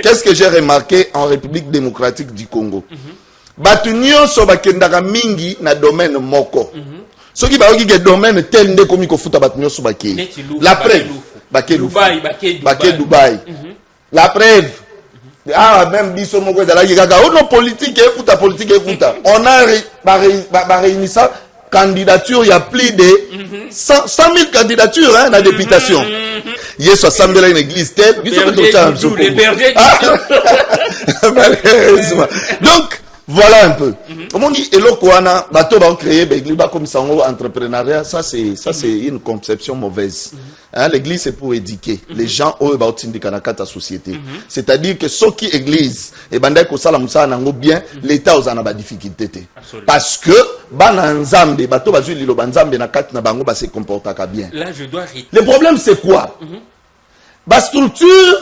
qu'est-ce que j'ai remarqué en République démocratique du Congo? Batu nyonso bakendaka mingi na domaine moko. Ce qui va dire domaine tel nde komi ko futa batu nyonso bake. La preuve, bake Dubaï. La preuve. Ah, même biso moko ezala kaka ono politique et futa politique et futa. On a réuni ça candidature, il y a plus de 100 000 candidatures hein, dans la députation. Il y a 60 000 une église telle. Donc, voilà un peu. Comme on dit, Elokwana, bateau va créer, comme ça, entrepreneuriat, ça c'est une conception mauvaise. Hein, l'église c'est pour éduquer les gens au la société. C'est-à-dire que ceux qui église et bandai ko sala musa nango bien, l'état aux ana ba difficulté. Parce que bananzambe bateau bazui lilo banzambe na kat na bango ba se comportaka bien. Là je dois le problème c'est quoi? Ba structure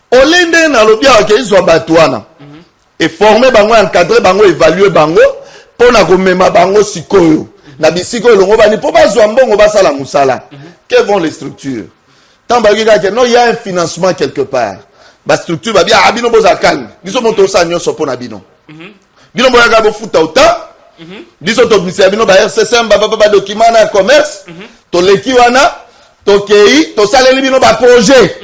olende na lobia ke izwa batwana. Et former bango, encadrer bango, évaluer bango, pour na komema bango sikoyo. Na bisiko longo bani pour pas zoambongo ba sala musala. Quelles vont les structures? Tant ba que non, il y a un financement quelque part. Ba structure ba bien abino bozakal. Biso moto sa nyonso pona bino. Bino boyaga bo futa auta. Biso to bisi bino ba RCC ba document na commerce. To leki wana, to kei, to saleli bino ba projet.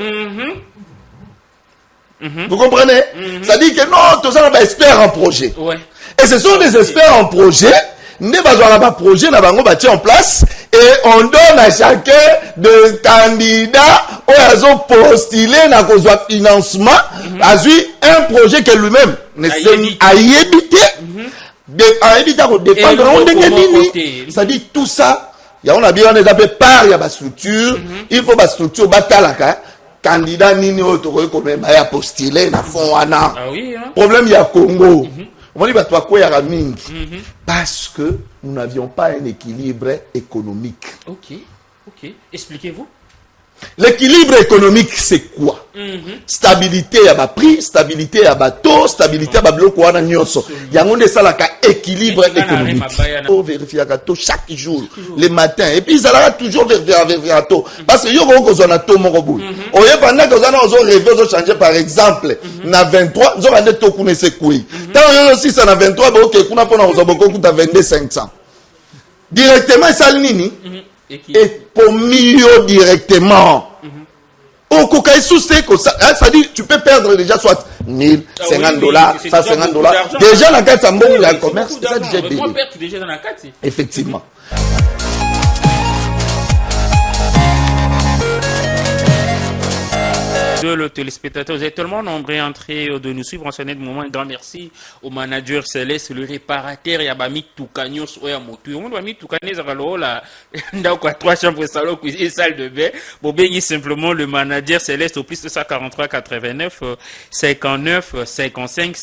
Vous comprenez? Ça dit que non, tous ça, on va experts en projet. Ouais. Et ce sont des experts en projet. Nous avons un projet, nous avons bâti en place. Et on donne à chacun de candidats où ils ont postulé dans le financement. A un projet que lui-même a évité. A évité de défendre. Ça dit tout ça. On a bien des par, il y a une structure. Il faut une structure, batalaka. Candidat nini otoko ko même ya postuler na fond wana. Ah oui hein? Problème il y a Congo. On dit bah toi quoi ya mingi. Parce que nous n'avions pas un équilibre économique. OK. Expliquez-vous. L'équilibre économique c'est quoi? Stabilité à bas prix, stabilité à bas taux, stabilité à bas bloc wana nyonso. Yango de ça la équilibre économique. On vérifie à taux chaque jour, les matins. Et puis ils allaient toujours vérifier à taux. Parce que yo ko zona taux mon robot. Oye pendant que on a rêvé de changer par exemple na 23, nous avons des taux connaissez quoi. Tant yo aussi ça na 23 ba OK kuna pona on beaucoup kuta 22,500. Directement ça nini? Et pour milieu directement. Au coca sous ça dit tu peux perdre déjà soit 1000, 50 dollars, ça 50 dollars. Déjà la carte en bon il y a un commerce, ça déjà dans la carte. Effectivement. Le téléspectateur, vous êtes tellement nombreux entrés de nous suivre en ce moment. Un grand merci au manager Céleste, le réparateur, il y a Bami Toukanios, ou Yamotu. On doit mis Toukanios à la là, 3 chambres, salon, cuisine, salle de bain. Bon, bien, simplement le manager Céleste au plus de ça, 43 89 59 55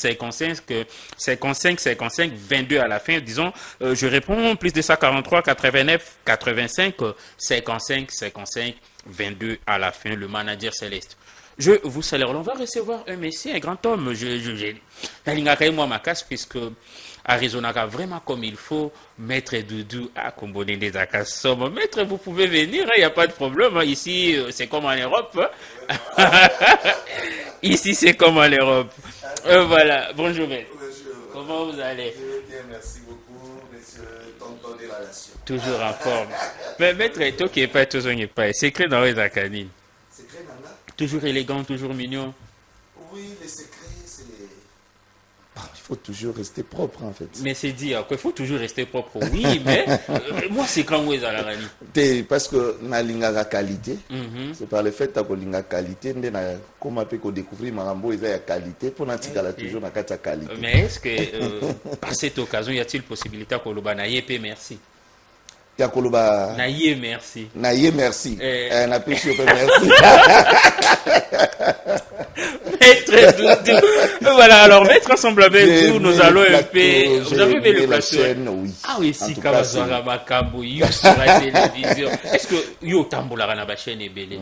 22 à la fin. Disons, je réponds plus de ça, 43 89 85 55 22 à la fin, le manager Céleste. Je vous salue. On va recevoir un messie, un grand homme. Moi ma casse puisque Arizona vraiment comme il faut. Maître Doudou à Combonné des Akassom. Maître, vous pouvez venir, il n'y a pas de problème. Ici, c'est comme en Europe. Ici, c'est comme en Europe. Voilà. Bonjour, maître. Comment vous allez? Merci beaucoup, monsieur Tonton de la Nation. Toujours en forme. Mais maître, toi qui n'es pas toujours n'est pas. C'est secret dans les Akanines. Secret dans la? Toujours élégant, toujours mignon. Oui, le secret, c'est... il faut toujours rester propre, en fait. Mais c'est dire qu'il faut toujours rester propre. Oui, mais moi, c'est quand vous êtes à la rallye. Parce que la qualité, c'est par le fait que la qualité, comme on peut découvrir Marambo, il y a qualité, pour n'attirer toujours la qualité. Mais est-ce que, par cette occasion, y a-t-il possibilité que le banaye paie merci? Naïe, merci. Naïe, merci. On a pu super merci. Maître Doudou. Voilà, alors, mettre ensemble avec vous, nous allons un peu. Vous avez vu le plateau? Oui. Ah oui, si, quand vous avez Makambo, sur la télévision. Est-ce que yo tambola na ba chaîne ebele?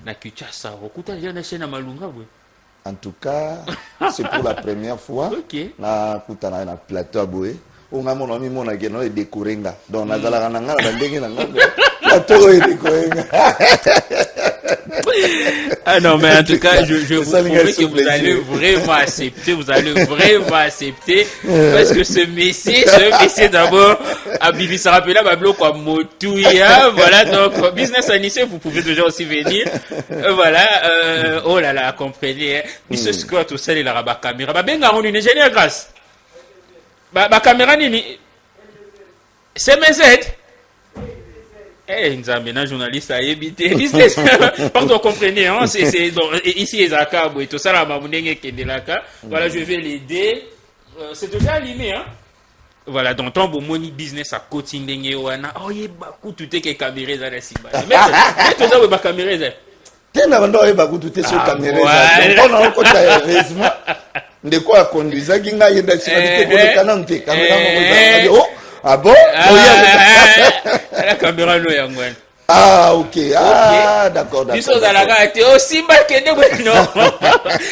Na Kinshasa, okuta déjà na chaîne à Malunga, oui. En tout cas, c'est pour la première fois. OK. Na kutana na plateau à Boé. On a mon ami mon agent est décorenga donc nazala nanga la ndenge nanga plateau est décorenga Ah non, mais en tout cas, je vous promets que vous allez vraiment accepter, parce que ce Messi d'abord, à Bibi se rappelle là, Bablo quoi, Motouya, voilà, donc, business à Nice, vous pouvez toujours aussi venir, voilà, oh là là, comprenez, hein, Monsieur Scott, tout ça, il a la caméra, bah, ben, on est ingénieur grâce, bah, caméra, c'est mes aides. Eh, nous avons un journaliste à éviter. Business. Pardon, comprenez, hein, ici, les acabos et tout ça, la mamounenge qui est de la. Voilà, je vais l'aider. C'est déjà allumé, hein. Voilà, donc, ton bon business à côté de wana. Oh, il y a beaucoup tout est que caméra dans la cible. Mais tout ça, ma caméra, c'est. Tiens, on a beaucoup tout est sur caméra. On a encore heureusement. De quoi conduire, qui n'a rien d'activité pour le canal, caméra, ah bon? La caméra nous est ah ok, ah d'accord, d'accord.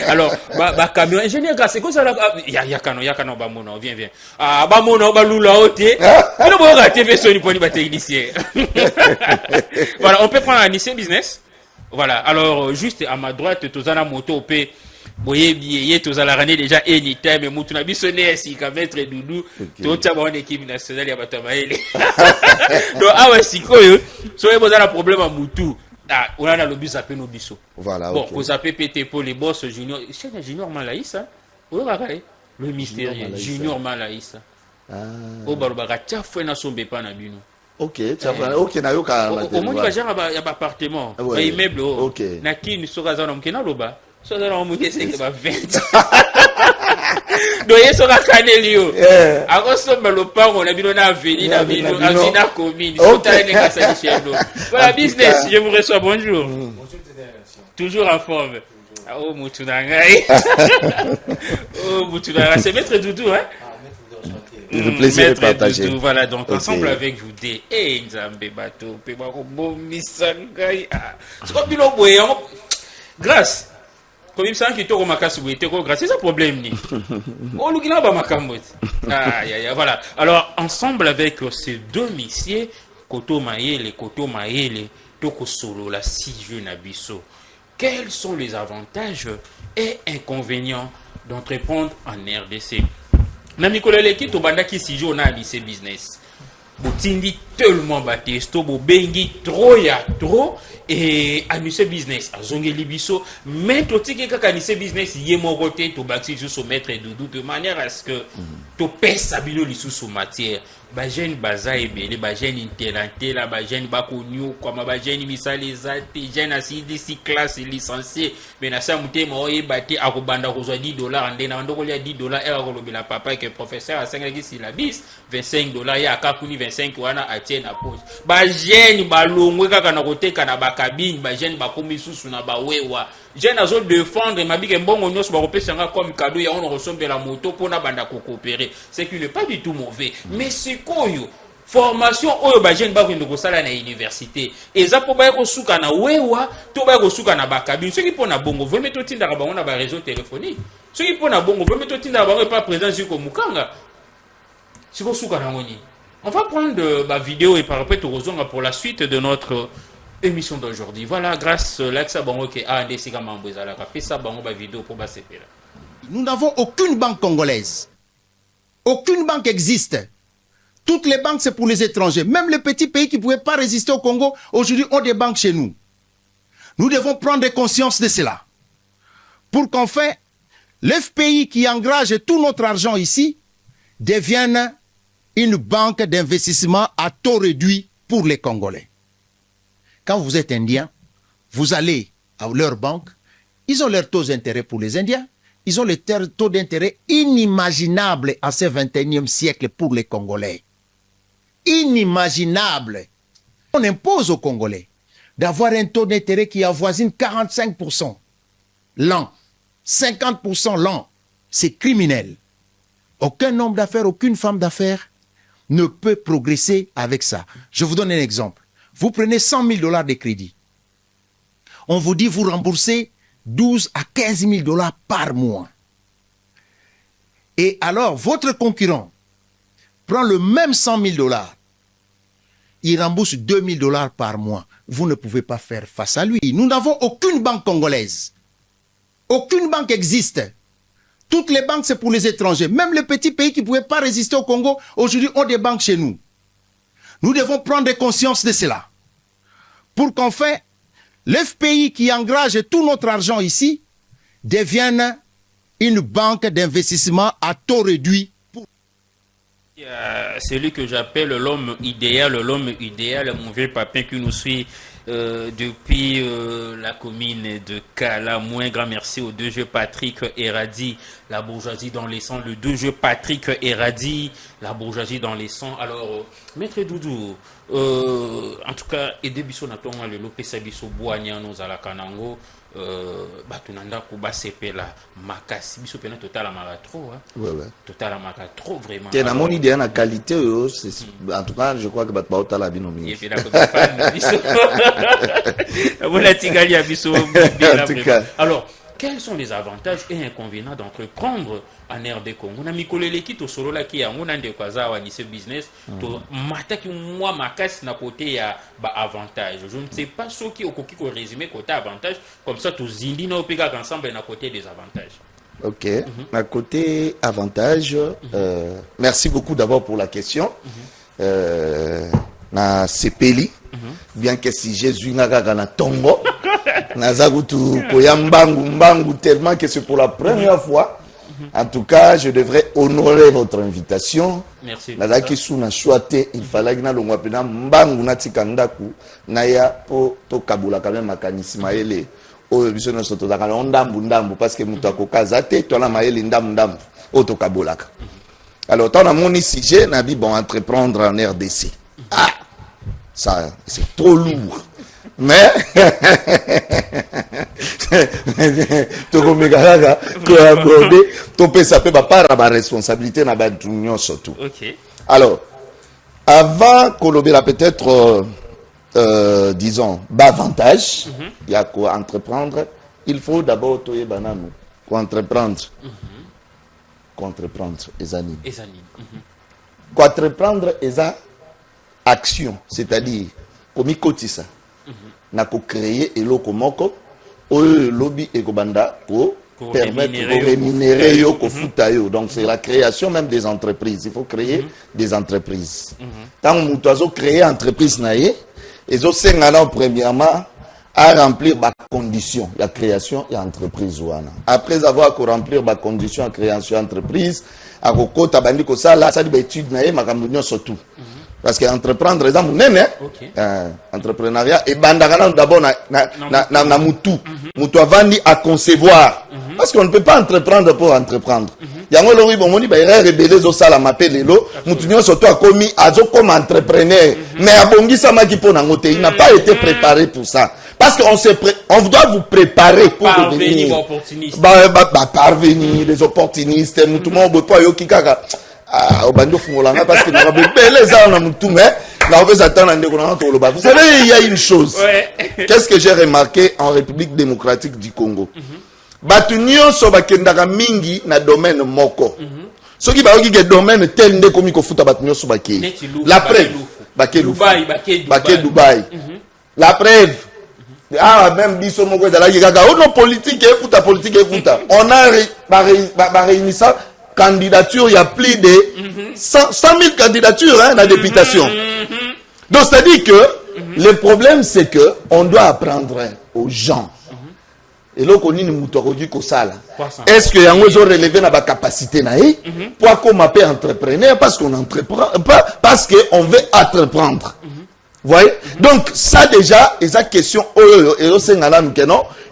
Alors, ma caméra, ingénieur, c'est quoi ça là? Yakano, bamono, viens. Ah, bamono, balula, ote. Il faut rater version pour les techniciens. Voilà, on peut prendre un lycée business. Voilà, alors, juste à ma droite, tu as la moto, P. Boye billet tous à la rannée déjà anytime mais mutu na biso ne si ka mettre doudou to tia ba équipe nationale ya batamaele donc awa sikoyo so e boza na problème à mutu ah on a le bus appelé no biso voilà bon vous appelez PT pour les boss junior c'est junior Malaïsa o ba le mystérieux junior Malaïsa o ba ba tia fo na sombe pa na bino ok ok na yo ka au moins ba genre ya ba appartement ba immeuble na kini so ka za na mkena loba so that on mouille c'est que va 20 donc il sera canelio avant ça me le pas on a vu na avenue na avina commune so ta ne ka sa chendo voilà business je vous reçois bonjour toujours en forme oh mutunangai oh mutunangai c'est maître Doudou hein. Le plaisir de partager. Doudou, voilà, donc ensemble avec vous des Nzambe bateau pe ba ko bomisangai c'est comme bilo boye grâce comme ça qui toko makasi boye toko grâce c'est ça problème ni on lukina ba makambo voilà alors ensemble avec ces deux messieurs Koto Mayele toko solo la si jeune abisso quels sont les avantages et inconvénients d'entreprendre en RDC na mikolo leki to bandaki si jeune na lycée business botindi tellement batesto bo bengi trop et annuser business azonge libiso mais totiki kaka lycée business yemo côté to baxi sous maître Doudou de manière à ce que to pesa bino lisusu matière ba jeune baza ebele ba jeune interante la ba jeune ba konyu comme ba jeune misali zati jeune asidi si classe licencié mais na sa mutema oyebati akobanda kozwa $10 ndena ndoko lia $10 era kolobela papa que professeur a 5 ki syllabus $25 ya akakuni 25 wana atie na poche ba jeune balongwe kaka na koteka na bakabine ba jeune bakomi susu na bawewa jeune azo défendre mabike mbongo nyos ba kopesanga comme cadeau ya on resombela moto pona banda ko coopérer c'est qui n'est pas du tout mauvais mais c'est koyo formation oyo ba jeune ba ko ndoko sala na université eza po ba ko suka na wewa to ba ko suka na bakabine ce qui pona bongo veut mettre tinda ka bango na ba réseau téléphonique ce qui pona bongo veut mettre tinda ba pas présent sur ko mukanga siko suka na ngoni on va prendre ma vidéo et par après tout rejoindre pour la suite de notre émission d'aujourd'hui. Voilà, grâce à l'Axa Bango qui a décidé de faire ça, vidéo pour CP. Nous n'avons aucune banque congolaise. Aucune banque existe. Toutes les banques, c'est pour les étrangers. Même les petits pays qui ne pouvaient pas résister au Congo, aujourd'hui, ont des banques chez nous. Nous devons prendre conscience de cela. Pour qu'enfin, l'FPI qui engage tout notre argent ici devienne une banque d'investissement à taux réduit pour les Congolais. Quand vous êtes Indien, vous allez à leur banque, ils ont leurs taux d'intérêt pour les Indiens, ils ont les taux d'intérêt inimaginables à ce 21e siècle pour les Congolais. Inimaginable. On impose aux Congolais d'avoir un taux d'intérêt qui avoisine 45% l'an, 50% l'an. C'est criminel. Aucun homme d'affaires, aucune femme d'affaires ne peut progresser avec ça. Je vous donne un exemple. Vous prenez $100 000 de crédit. On vous dit vous remboursez 12 à 15 000 $ par mois. Et alors, votre concurrent prend le même $100 000. il rembourse $2000 par mois. Vous ne pouvez pas faire face à lui. Nous n'avons aucune banque congolaise. Aucune banque existe. Toutes les banques, c'est pour les étrangers. Même les petits pays qui ne pouvaient pas résister au Congo, aujourd'hui, ont des banques chez nous. Nous devons prendre conscience de cela. Pour qu'enfin, l'FPI qui engage tout notre argent ici devienne une banque d'investissement à taux réduit. Celui que j'appelle l'homme idéal, le mauvais papin qui nous suit depuis la commune de Kala. Un grand merci aux 2G Patrick Eradi, la bourgeoisie dans les sangs. Le 2G Patrick Eradi, la bourgeoisie dans les sangs. Alors, Maître Doudou, en tout cas, aider biso na tonga le lopesa biso boanya nos ala kanango. Batunanda kuba sepela makasi biso pena total amaka trop total amaka trop vraiment que na moni de na qualité en tout cas je crois que batba otala bino mingi alors quels sont les avantages et inconvénients d'entreprendre en RD Congo? Na mikolele ki to solo la ki ya ngona nde kwaza wa ni ce business to mataki moi makasi na côté ya ba avantage. Je ne sais pas ce qui okoki ko résumer côté avantage comme ça to zindi na opeka ensemble na côté des avantages. OK. À côté avantage, merci beaucoup d'abord pour la question. Na sepeli bien que si Jésus n'a na tongo nazagutu koyambangu tellement que c'est pour la première fois. En tout cas, je devrais honorer votre invitation. Merci. Nazaki suna choité, il fallait que na longwa pena mbangu na tikandaku na ya po to kabula quand même makanisi maele o biso no soto dakala ndambu parce que mutu akokaza te to na maele ndambu o to kabolaka. Alors tant na moni sujet na bi bon entreprendre en RDC. Ah, ça c'est trop lourd. Mais to komekaka ko accorder to pesa pe ba para ba responsabilité na ba union surtout. OK. Alors avant kolobela peut-être disons avantage il y a quoi entreprendre, il faut d'abord toyer banano ko entreprendre. Entreprendre ezani. Ko entreprendre eza action, c'est-à-dire komi kotisa. Na ko créer eloko moko oyo lobby ekobanda ko permettre de rémunérer yo ko futa yo. Donc c'est la création même des entreprises. Il faut créer des entreprises. Tant mutu azo créer entreprise na ye ezo sengana premièrement à remplir ba condition la création et entreprise wana. Après avoir ko remplir ba condition à création entreprise akokota bandi ko sala ça di ba étude na ye makambo nyonso tout. Parce que entreprendre les hommes entrepreneuriat et bandagana d'abord na mutu mutu avandi à concevoir parce qu'on ne peut pas entreprendre pour entreprendre yango lori bon moni ba rebelle zo sala mapelelo mutu nyo surtout a commis azo comme entrepreneur mais abongisa maki pona ngote il n'a pas été préparé pour ça parce que on doit vous préparer pour devenir parvenir les opportunistes mutu mo boto yo kikaka au bando fungolanga parce que na belle ça na mutu mais là on veut s'attendre ndeko na to loba. Vous savez il y a une chose. Qu'est-ce que j'ai remarqué en République démocratique du Congo? Batu nyonso bakendaka mingi na domaine moko. Soki ba oki ke domaine tel nde komi ko futa batu nyonso bake. La preuve bake Dubaï. La preuve même biso moko ezalaki kaka ono politique e futa on a réuni ça candidature, il y a plus de 100 000 candidatures la députation. Donc c'est-à-dire que le problème c'est que on doit apprendre aux gens. Et là on dit est-ce que yango zo relever na ba capacité na e pour qu'on m'appelle entrepreneur parce qu'on entreprend pas parce que on veut entreprendre. Vous voyez? Donc ça déjà est la question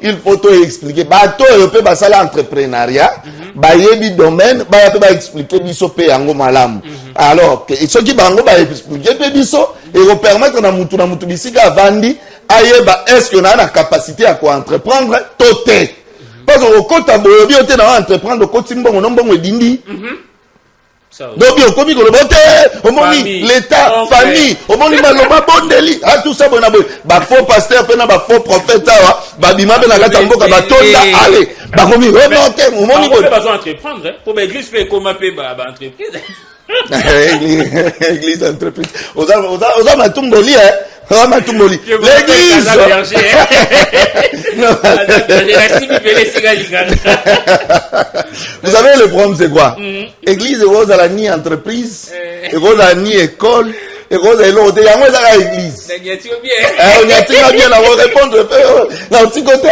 il faut tout expliquer bato européen basala entrepreneuriat ba yebi domaine ba peut expliquer biso pe yango malamu alors que ce qui bango ba expliquer pe biso et vous permettre na mutu bisika vandi ayeba est-ce que na la capacité à quoi entreprendre toté parce que au kota boyo bi oté na entreprendre ko timbongo nombongo dindi. Donc bien comme au moni l'état famille au moni maloba bondeli à tout ça bona ba faux pasteur pena ba faux prophète ba bima be na kata mboka ba tonda allez ba komi remonter au moni ko ba entreprendre pour l'église fait comment pe ba entreprise Église entreprise. Oza matumboli, hein. Oza matumboli. L'église. Vous savez, le problème, c'est quoi? Église, Rose à la ni entreprise, Rose à la ni école, et Rose à l'autre. Il y a moins à l'église. On y a bien à vous répondre. Non, petit côté.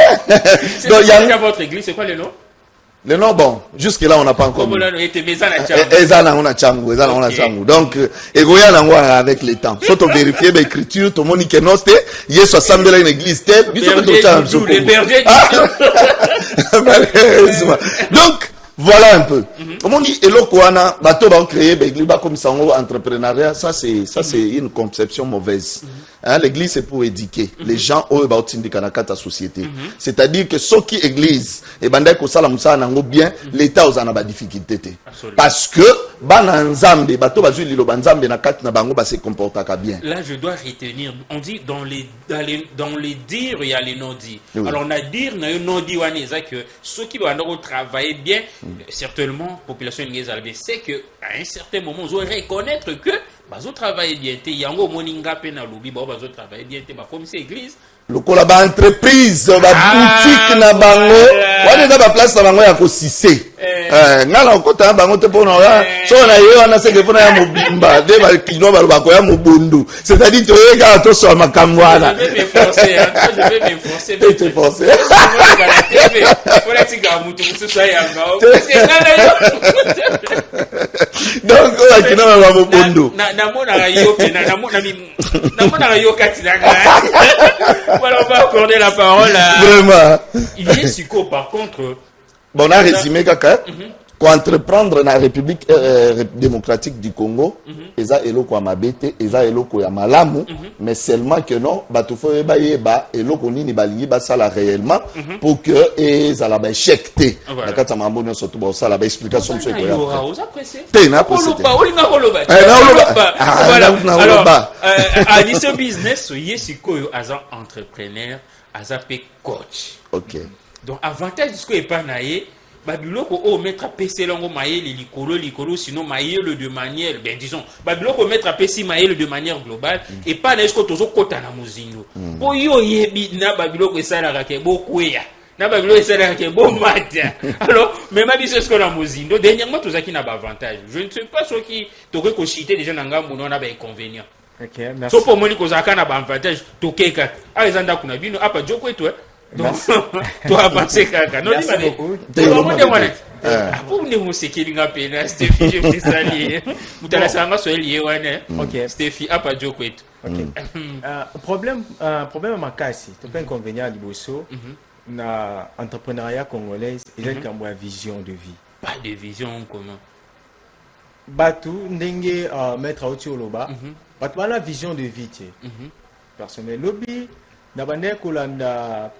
Donc, il y a votre église, c'est quoi le nom? Le nom, bon, jusque-là, on n'a pas encore. Donc, avec les temps. Soit on vérifie l'écriture, tout le monde qui est non, c'était, il y a 60 000 une église telle, donc, voilà un peu. Comme on dit, Elokwana, bateau va créer, l'église va comme ça, entrepreneuriat, ça c'est une conception mauvaise. Hein, l'église c'est pour éduquer les gens au ta société. C'est-à-dire que ceux qui église, et bandai ko sala musa nango bien, l'état aux anaba difficulté. Parce que, bananzambe, bateau va jouer banzambe na kat na bango ba se comporta bien. Là, je dois retenir, on dit dans les dires, il y a les non-dits. Oui. Alors, on a dire, on a un non-dit, que ceux qui vont travailler bien, certainement, la population c'est que à un certain moment, on doit reconnaître que bazo travailler bien, yango moninga pe na lobi, bazo travailler bien, comme c'est église. Le ba entreprise, ba boutique na bango, wana na ba place na bango ya ko sisé. Ngala okota bango te pona ya, so na yo wana se ke pona ya mobimba, de ba kino ba ko ya mobundu. C'est-à-dire to yega to so makambo wana. Je vais m'efforcer, je vais m'efforcer. Donc on a kino ba mobundu. Na mona yo pe na mona yo katinanga. Voilà, on va accorder la parole à... Vraiment. Il est succo, par contre... Bon, on a résumé, kaka. Qu'entreprendre dans la République démocratique du Congo, eza eloko ya mabete, eza eloko ya malamu, mais seulement que non, batufo eba yeba, eloko nini balingi basala réellement, pour que ezala ba échecté. La kata mambo nyo sotu ba osala ba explication sur quoi. Vous appréciez? Tena apprécié. Alors, à l'issue business, yesiko as entrepreneur, as coach. OK. Donc avantage de ce que pas naé babiloko o mettre à PC longo maïe likolo sinon maïe le de manière ben disons babiloko mettre à PC maïe de manière globale et pas n'est-ce que tozo kota na muzingo po yo yebi na babiloko esala ka ke bokuya na babiloko esala ka ke bo mata alors même ma biso ce que la muzindo dernièrement tozaki na ba avantage je ne sais pas ce qui toko ko citer déjà na ngambo na ba inconvénient. OK, merci. So pour moni ko zaka na ba avantage tokeka a ezanda kuna bino apa joko eto. Donc, toi, avancer, Kaka. Non, merci beaucoup. Pour nous, c'est qu'il y a peine, Stéphie, je me salue. Vous allez savoir ce lié, ok. Stéphie, à pas joke. Ok. Problème à ma casse, c'est pas inconvénient du bosso. Na entrepreneuriat congolais, il y a une vision de vie. Pas de vision comment. Batu, ndenge mettre à au loba. Batu, la vision de vie, personnel lobby, n'abandonne kolanda.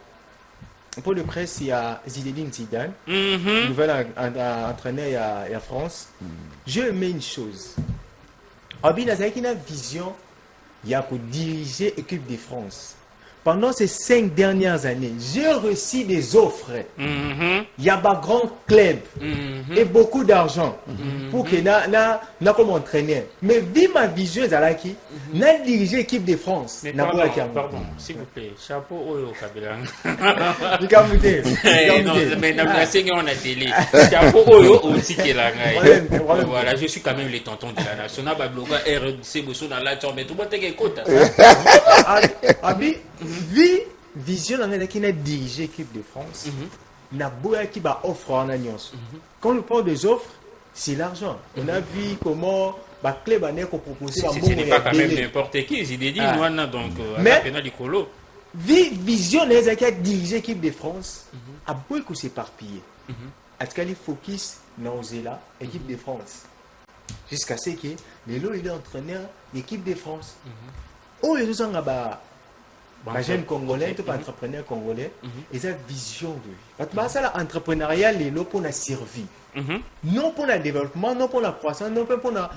Pour le presse, il y a Zinedine Zidane, nouvel entraîneur à France. Je mets une chose. Abi a une vision, il y a pour diriger l'équipe de France. Pendant ces 5 dernières années, j'ai reçu des offres. Il y a un grand club et beaucoup d'argent pour que na comme entraîneur. Mais vu ma vision, Zalaki, n'a dirigé l'équipe de France. Pardon, s'il vous plaît, chapeau au Kabila. Mais on a télé. Chapeau au Tikela. Voilà, je suis quand même les tontons de la nation. On a Babloga, RDC, Bosso dans la tombe. Tout le monde est écoute. Abi, vision qui a dirigé l'équipe de France, n'a pas qui va offre en alliance. Quand on parle des offres, c'est l'argent. On a vu comment le club a proposé. Ce n'est pas quand même n'importe qui, j'ai dit, donc, mais vision qui a dirigé l'équipe de France, a beaucoup s'éparpiller. Est-ce qu'il focus dans l'équipe de France jusqu'à ce que les lots il est entraîneur l'équipe de France. Oh, les gens les jeunes congolais, tout entrepreneur congolais, ils ont vision de vie. Parce que l'entrepreneuriat, les lots pour la survie. Non pour le développement, non pour la croissance, non pour la...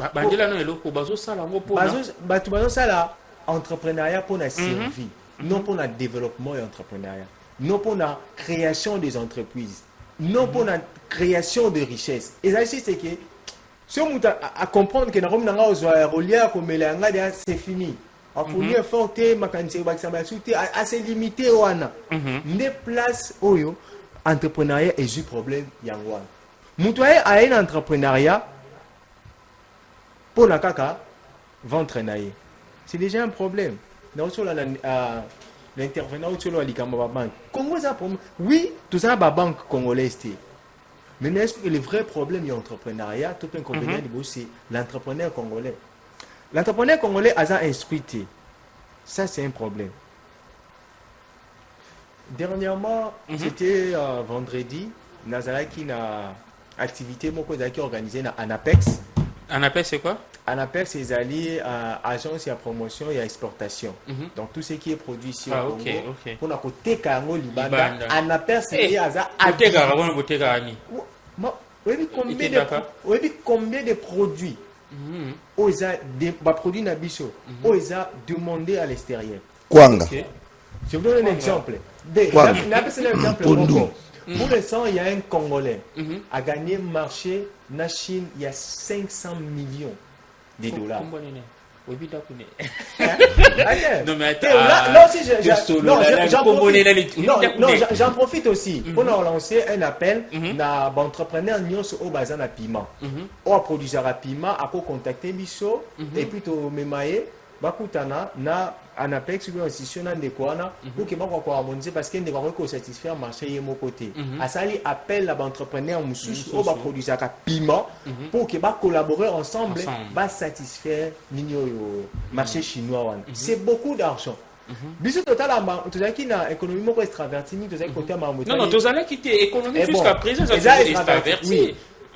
L'entrepreneuriat pour la survie, non pour le développement et l'entrepreneuriat, non pour la création des entreprises, non pour la création de richesses. Et ça, c'est que Si on a comprendre que nous avons c'est fini. A fournir forte, assez limité. Des places où l'entrepreneuriat est un problème. Moutoye a un entrepreneuriat pour la caca, ventre naïe. C'est déjà un problème. L'intervenant sur la banque. Congo, oui, tout ça, la banque congolaise. Mais est-ce que le vrai problème de l'entrepreneuriat, tout inconvénient, c'est l'entrepreneur congolais. L'entrepreneur congolais a instruit. Ça, c'est un problème. Dernièrement, c'était vendredi, Nazaraki na activité qui organisée à Anapex. Anapex, c'est quoi? Anapex, c'est allié à agence et à promotion et à exportation. Donc, tout ce qui est produit ici au Congo. Pour la côté Karango, Libanda, Anapex, c'est lié à ça. Combien de produits des produits Nabiso ont demandé à l'extérieur? Kwanga. Je vous donne un exemple. Pour l'instant, il y a un Congolais a gagné marché na Chine, il y a 500 millions de dollars. Non mais j'en profite aussi pour lancer un appel à l'entrepreneur Nyos au bazar à piment. On produit un piment, à contacter Bisso et puis au Memaye, Bakutana, na Anapex ou institution de Kouana pour que moi harmoniser parce qu'il ne va pas satisfaire le marché de mon côté. À ça, il appelle l'entrepreneur Moussous au va produire un piment pour que va collaborer ensemble, va satisfaire le marché chinois. C'est beaucoup d'argent. Bisous total qui na économie mo extraverti ni côté non non tous allez quitter économie jusqu'à présent ça extraverti.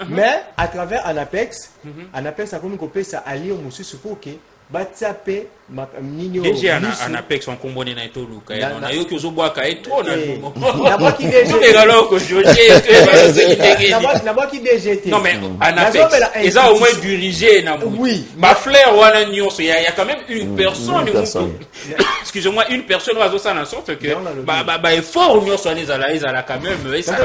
Mais à travers Anapex a comme copier ça allié au Moussous pour que batsape déjà en apex on combine na etoluka na yo ki ozoboaka etro na na ba ki déjà tegalo ko joje na ba ki déjà non mais en apex eza au moins dirigé na oui ma fleur wana nyonso il y a quand même une personne excusez-moi une personne va ça en sorte que ba effort nyonso les ala quand même ça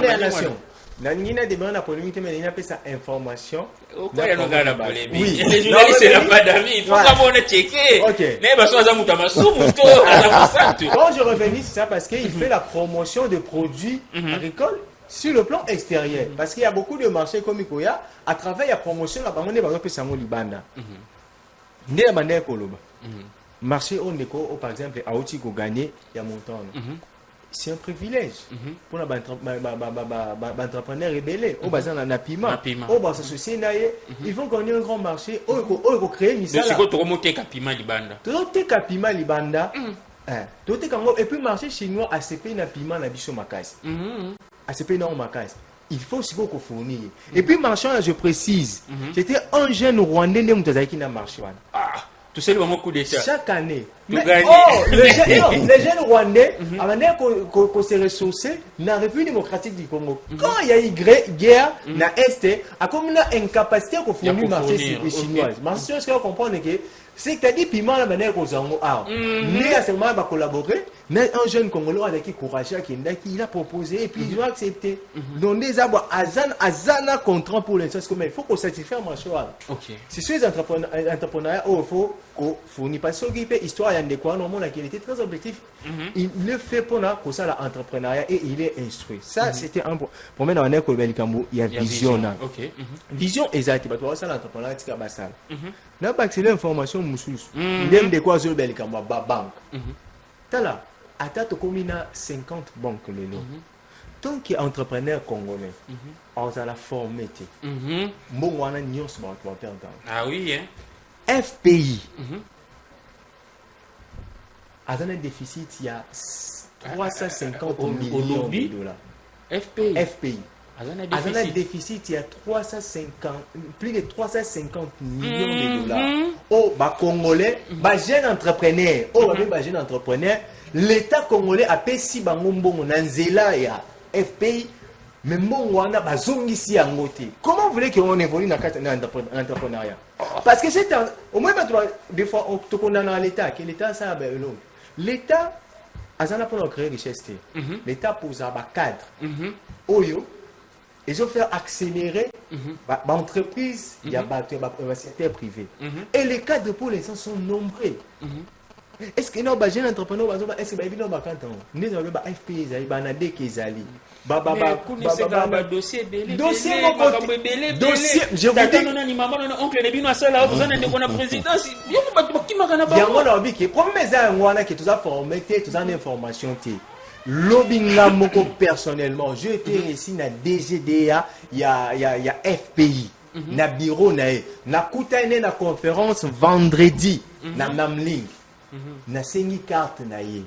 na ngina de bana polémique mais il a fait sa information pourquoi il y a une polémique oui les journalistes c'est la pas d'amis il faut qu'on ait checké mais parce que ça muta masumu to quand je reviens c'est ça parce qu'il fait la promotion de produits agricoles sur le plan extérieur parce qu'il y a beaucoup de marchés comme Ikoya à travers la promotion la bango ne ba pe sango libanda ndé bande koloba marché on déco par exemple à Oti ko gagner il y a montant c'est un privilège pour l'entrepreneur rebelle au bazar na piment au bazar associé ils vont gagner un grand marché au créer misala c'est quoi to monter piment libanda et puis marché chinois ACP na piment na biso makasi ACP na makasi il faut aussi beaucoup fournir et puis marchand je précise c'était un jeune rwandais qui n'a marché tout seul vraiment coup d'état chaque année mais les jeunes rwandais avant qu'on se ressourcer dans la République démocratique du Congo quand il y a eu guerre na est a comme une incapacité qu'on fournir marché chinois marché est-ce qu'on comprend que c'est-à-dire piment la manière qu'on a mais à ce moment va collaborer mais un jeune Congolais avec qui courageux qui il a proposé et puis ils ont accepté donc des arbres azana contrat pour l'instant comme il faut qu'on satisfait le marché c'est sur les entrepreneurs il faut qu'on fournit parce que histoire il y a des quoi normalement qui était très objectif il le fait pour l'entrepreneuriat et il est instruit ça c'était un pour mettre dans un école il y a vision vision exacte parce que ça l'entrepreneuriat c'est basal là c'est l'information Moussous même de quoi sur le banque tala atteint comme 50 banques le lot tant qu'entrepreneur congolais on a la formé bon on a nions ah oui hein FPI a un déficit il y a 350 millions de dollars FPI a un déficit il y a plus de 350 millions de dollars oh bah congolais bah jeune entrepreneur bah jeune entrepreneur l'État congolais a payé si bangombongo nanzela ya FPI mais mbongo wana bazongisi yango te comment vous voulez qu'on évolue dans l'entrepreneuriat parce que c'est au moins des fois on te condamne à l'État que l'État ça l'État azana pour créer richesse l'État pose un cadre oyo ils ont fait accélérer l'entreprise, il y a le secteur privé. Et les cadres pour l'instant sont nombreux. Est-ce que nous avons des entrepreneurs, est-ce que nous avons des cantons? Nous avons des FP, nous avons des Kezali. Dossier, je vous dis, personnellement, je été ici na DGDA, il y a FPI, na bureau na koutane na conférence vendredi na Namling, na sengi carte na ye.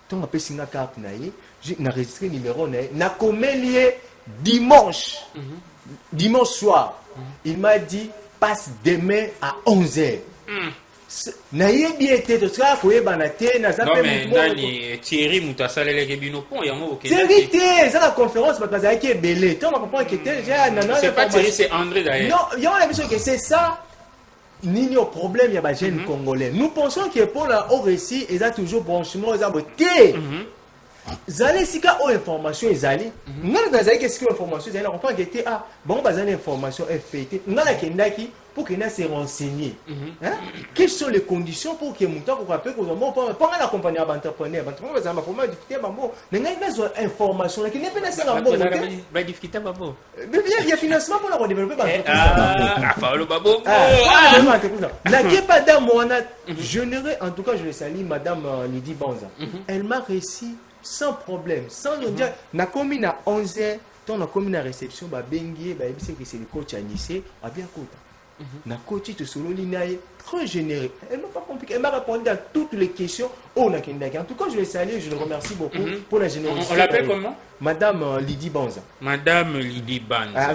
Ton appelle singa carte na ye, na registré numéro na commélié dimanche. Dimanche soir, il m'a dit passe demain à 11h. Na yebi ete to saka koyeba na te na zape nani Thierry Moutasalele Gebino pont ya mo okende. Thierry te ça la conférence parce que qui est belé. Toi on comprend que déjà c'est pas Thierry, c'est André d'ailleurs. Non, il y a l'impression que c'est ça. Ni au problème il y a des jeunes congolais. Nous pensons que pour la au récit, ils ont toujours branchement ils ont beauté. Zali sika o information ezali ngana bazali que ce information ezali on comprend que était ah bon bazali information FPT ngana kendaki pour qu'il se renseigner quelles sont les conditions pour que montant pour rappeler que bon pas la compagnie entrepreneur bazali ma problème difficulté bambo ngana besoin information là qui n'est pas ça bambo ba difficulté bambo bien il y a financement pour la développer Falo babo la qui pas dans mon je n'aurais en tout cas je le salue madame Lydie Banza elle m'a réussi sans problème, sans nous dire, na commis na 11h, ton na commis na réception, ba bengi, ba ebise que c'est le coach Anissé, a bien kota. Na coach to solo linaye, très généreux. Elle m'a pas compliqué, elle m'a répondu à toutes les questions. Oh na kendaki. En tout cas, je le salue, je le remercie beaucoup pour la générosité. On l'appelle comment? Madame Lydie Banza. Madame Lydie Banza.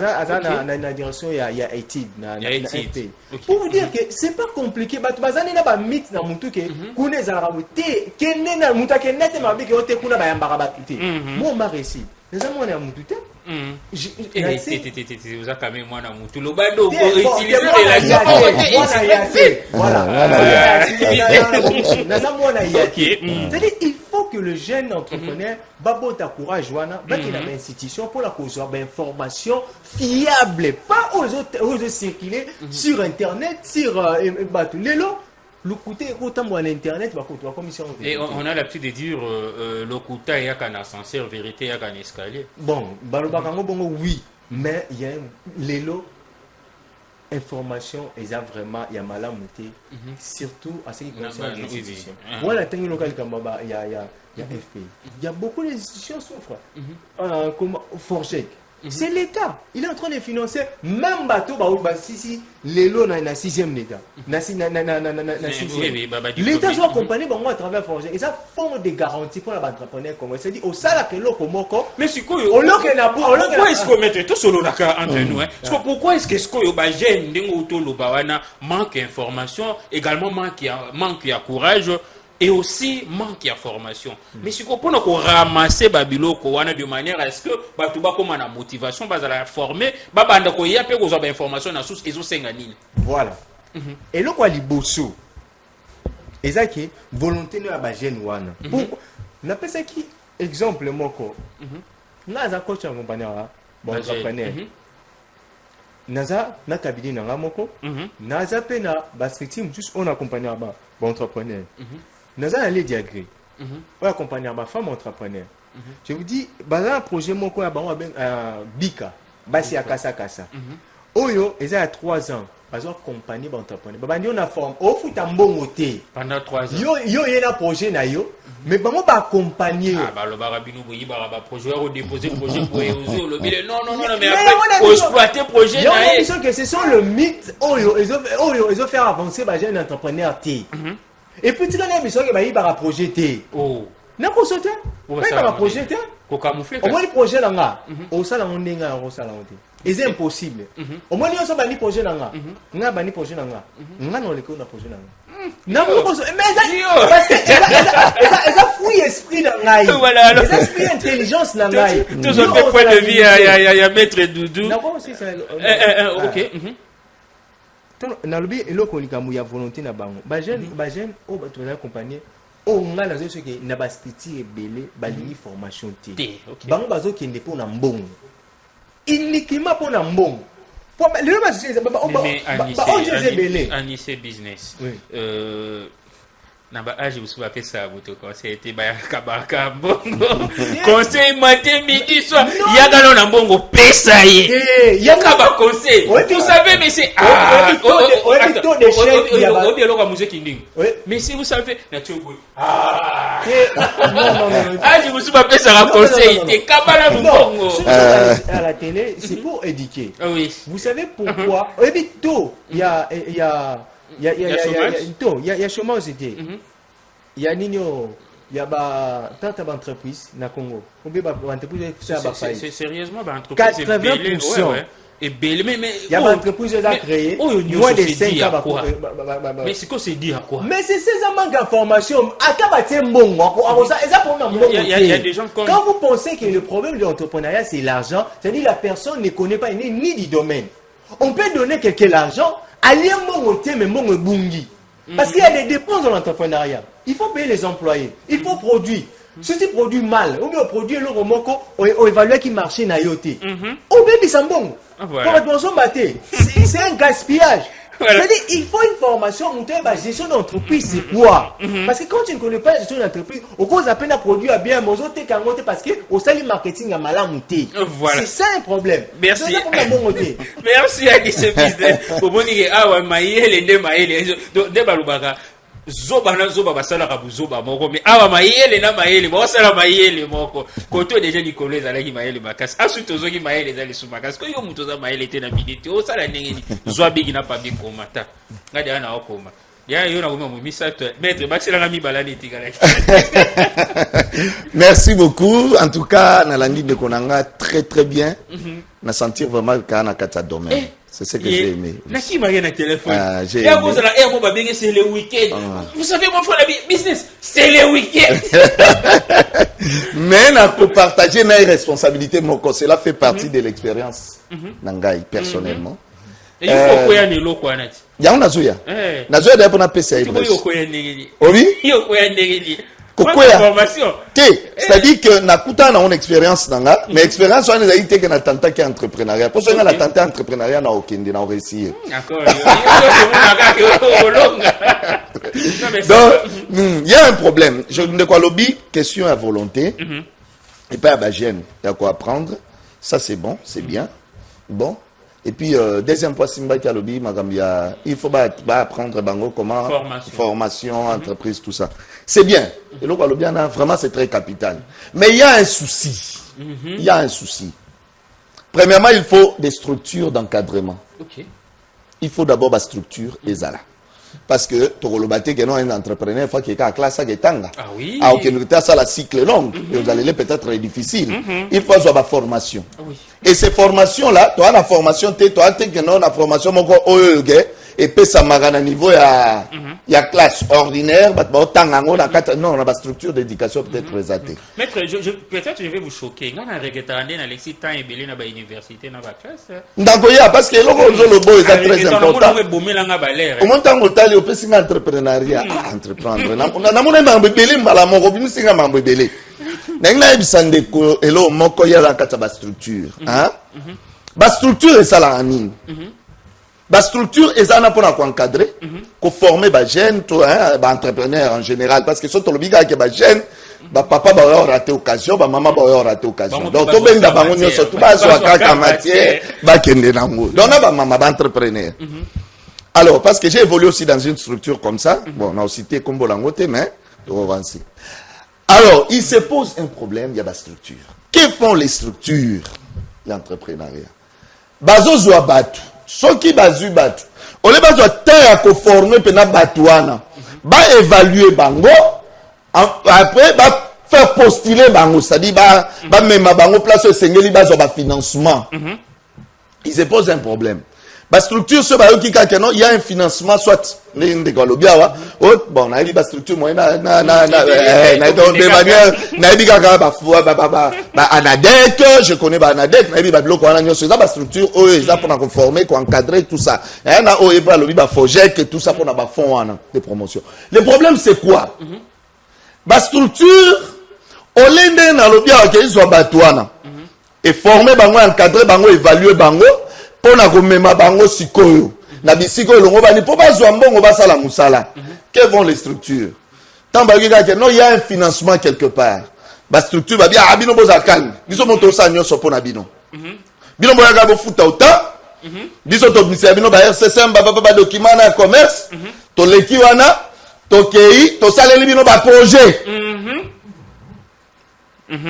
Na direction il y a étude na FP. Pour vous dire que c'est pas compliqué, bazani na ba mythe na mutu ke kune za raboté, kenne na muta ke nete mabi ke ote kuna ba yambara batute. Moi ma récit. Les amis on est à mutu te. Vous avez quand même moi na mutu lo bado utiliser la voilà. C'est-à-dire il faut que le jeune entrepreneur babota courage wana ba qui na institution pour la cause information fiable pas aux autres circuler sur internet sur lelo le côté autant moi l'internet va côté commission et on a l'habitude de dire le côté il y a qu'un ascenseur vérité il y a qu'un escalier bon balobakango bongo oui mais il y a lelo information ils a vraiment il y a malamuté surtout à ce qui concerne les institutions voilà tangi local kambaba il y a FPI il y a beaucoup d'institutions souffrent comme Forgec. C'est l'État. Il est en train de financer même bateau si l'élo na 6e l'État. L'État doit accompagner à travers Forger. Et ça font des garanties pour l'entrepreneur comme c'est dit au sala que l'eau comme mais c'est quoi pourquoi est-ce qu'on met tout solo là entre nous pourquoi est-ce que jeune ndingo utolo bawana manque d'information également manque ya courage et aussi manque de formation. Mais si on peut ramasser Babiloko de manière à ce que Batouba comme la motivation, la former, Babanda ko ya pe ko zoba information na source ezo senganine. Voilà. Et le quoi li bosso. Ezaki volonté na ba jeune wana. Pourquoi na pesa ki exemple moko. Na za coach en compagnie bon entrepreneur. Naza na cabinet na moko. Naza pe na basketim juste on accompagner ba bon entrepreneur. Nous allons aller diagrer. On accompagne ma femme entrepreneur. Je vous dis, un projet mon quoi Bika, basi à Kasa Kasa. Oyo, ils ont 3 ans. Ils ont accompagné entrepreneur. On a formé. Au foot en bon côté. Pendant 3 ans. Yo y a un projet na yo. Mais on va accompagner. Ah bah le barabino boyi baraba projet au déposer projet pour oser le bilan. Non mais après exploiter projet na. Il y a que ce sont le mythe. Oyo, ils ont fait avancer ba jeune entrepreneur T. Et puis tu as une mission qui va y avoir un projet. Oh. N'a pas sauté. Il va un projet. Au camoufler. Au moins le projet là. Au salon on est au salon. Et c'est impossible. Au moins ils ont bani projet là. N'a bani projet là. N'a non le coup na projet là. Non mais parce que ça fouille esprit là. Voilà. Ça esprit intelligence là. Tous ont des points de vie il y a maître Doudou. N'a pas aussi ça. OK. Nalobi eloko likamu ya volonté na bango ba jeune o ba to accompagner o ngala zo ce que na ba spiti ebele ba lini formation te bango bazo kende po na mbongo uniquement pour l'ambon. Mais Anissé Business. Naba âge vous avez ça votre conseil était Kabaka Bongo conseil matin midi soir il y a dans le bongo pesa il y a Kaba conseil vous savez mais c'est mais si vous savez non âge vous avez ça conseil était Kabala bongo à la télé c'est pour éduquer. Oui. Vous savez pourquoi il y a chômage c'était. Il y a Nino, il y a tant d'entreprises na Congo. Combien d'entreprises c'est sérieusement entreprise 80%. Et belle mais il y a entreprises qui a créé moins de 5 ans. Mais c'est quoi c'est dire à quoi? Mais c'est ces manque d'information. Il y a des gens comme quand vous pensez que le problème de l'entrepreneuriat c'est l'argent, c'est-à-dire la personne ne connaît pas ni du domaine. On peut donner quelqu'un l'argent. Parce qu'il y a des dépenses dans l'entrepreneuriat. Il faut payer les employés. Il faut produire. Si tu produis mal, ou bien produit le remoko, on évalue qui marche na yoté. On peut dire bon. C'est un gaspillage. Voilà. C'est-à-dire il faut une formation la gestion d'entreprise, c'est quoi? Parce que quand tu ne connais pas la gestion d'entreprise, on cause à peine à produire à bien parce que au salut marketing à malamouté. Voilà. C'est ça un problème. Merci. Merci à ce business. Pour moi dire ah ouais maïel et maïel de balubaka. Zoba basala kabuzoba moko mais awa maïel na maïel bo sala maïel moko koto déjà Nicolas ezalaki maïel makasi asu tozoki maïel ezali sous makasi ko yo muto za maïel était na minute o sala ndenge ni zwa bigi na pabi komata ngadi ana okoma ya yo na koma mo misato maître baxela ngami balani tikala. Merci beaucoup en tout cas na langi de konanga très bien na sentir vraiment kana kata domaine. C'est ce que j'ai aimé. Naki m'a rien à téléphone. J'ai aimé. C'est le week-end. Vous savez, mon frère, la business, c'est le week-end. Mais on peut partager nos responsabilités. Cela fait partie de l'expérience. Nangai, personnellement. Et il faut quoi y l'eau quoi net. Ya on a zouya. Nazoya d'ailleurs on a PCA. Oui. C'est-à-dire que nakuta na une expérience nanga, mais expérience on a été que na tanta qui entrepreneuriat. Pour ça na tanta entrepreneuriat na okende na réussir. D'accord. Donc il y a un problème. Je ne quoi lobby question à volonté et pas à bagène. Il y a quoi apprendre. Ça c'est bon, c'est bien. Bon. Et puis, deuxième point, Simba qui a lobby, il faut apprendre bango comment formation, entreprise, tout ça. C'est bien. Et donc, vraiment, c'est très capital. Mais il y a un souci. Il y a un souci. Premièrement, il faut des structures d'encadrement. Il faut d'abord des structures et zala. Parce que, Togolobate, qui est un entrepreneur, il faut qu'il y ait une classe qui est tanga. Ah oui. Ah, ok, ça, la cycle long. Et vous allez peut-être difficile. Il faut avoir une formation. Oui. Et ces formations-là, tu as la formation, tu as la formation, et puis ça m'a à niveau, il y a classe ordinaire, non, on a une structure d'éducation peut-être présentée. Maître, peut-être je vais vous choquer. On a regretté Alexis Tan et Belé dans l'université, dans la classe. D'accord, parce que le beau est très important. Au moins, tant que tu as aussi un entrepreneuriat, entreprendre. On a un bébé, on bébé. Nengna ebisande ko elo moko ya la kata ba structure hein ba structure et ça la anine ba structure et ça na pour encadrer ko former ba jeune to hein ba entrepreneur en général parce que surtout le biga ke ba jeune ba papa ba raté occasion ba maman ba raté occasion donc to benga bango nyoso to ba so kaka matière ba kende nango donc na ba maman ba entrepreneur alors parce que j'ai évolué aussi dans une structure comme ça bon on a cité Kombo Langote mais on va avancer. Alors, il se pose un problème, il y a la structure. Que font les structures? L'entrepreneuriat. Bazo zoa batu. Soki bazu batu. Ole bazo terre à former pena batuana. Ba évaluer bango. Après, ba faire postuler bango. C'est-à-dire, ba même bango place au sengeli bazo ba financement. Il se pose un problème. La structure, il y a un financement, soit, bon, on a dit la structure, Anadec, je connais Anadec, la structure, pour conformer, pour encadrer, tout ça. Tout ça pour la fonds de promotion. Le problème, c'est quoi? La structure, au lendemain, et former bango, encadrer bango, évaluer bango, pour na komema bango sikoyo. Na bisiko longo bani pour pas mbongo ba sala musala. Quelles vont les structures? Tant ba que non, il y a un financement quelque part. Ba structure ba bien abino bozakani. Biso moto sa nyoso po na bino. Bino boyaga bo futa auta. Biso to bisi bino ba RCC ba document na commerce. To leki wana, to kei, to saleli bino ba projet.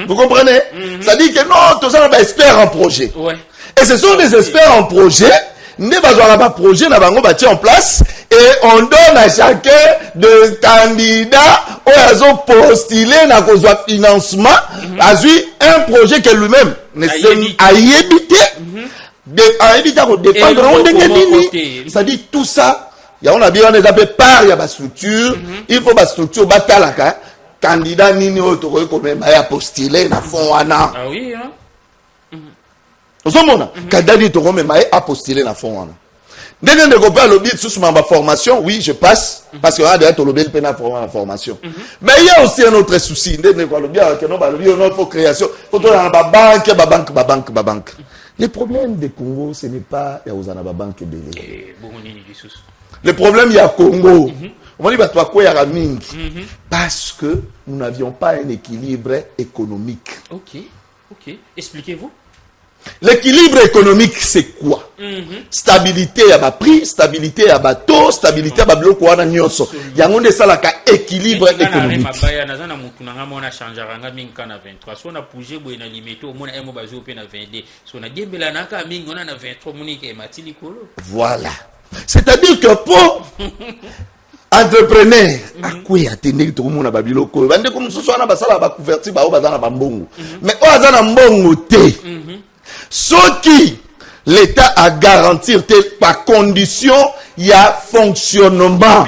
Vous comprenez? Ça dit que non, tout ça, on va experts en projet. Ouais. Et ce sont des experts en projet. Nous avons projet, nous avons bâti en place. Et on donne à chacun de candidats où ils ont postulé dans le financement. A eu un projet que lui-même a évité. A évité de défendre. Ça dit tout ça. On a bien des appels par, il y a des structures. Il faut des structures batalaka. Candidat nini oto ko même a postulé na fond wana. Ah oui hein. Ozomona candidat ni to ko même a postulé na fond wana. Ndenge ndeko pa lobby sous ma formation, oui, je passe parce que on a déjà to lobby pe na formation. Mais il y a aussi un autre souci, ndenge ko lobby que non ba lobby on faut création, faut to na ba banque. Le problème de Congo, ce n'est pas ya ozana ba banque belé. Le problème il y a Congo. On va dire parce que nous n'avions pas un équilibre économique. Ok. Expliquez-vous. L'équilibre économique, c'est quoi? Stabilité à bas prix, stabilité à bas taux, stabilité à bas bloc ou à nyonso. Il y a un ça là équilibre économique. Voilà. C'est-à-dire que pour entrepreneur, à quoi attendre tout le monde à Babiloko? Bande comme ce soit na basala ba couverture ba bazana bambongo. Mais o azana mbongo te. Ce qui l'État a garantir par condition il y a fonctionnement.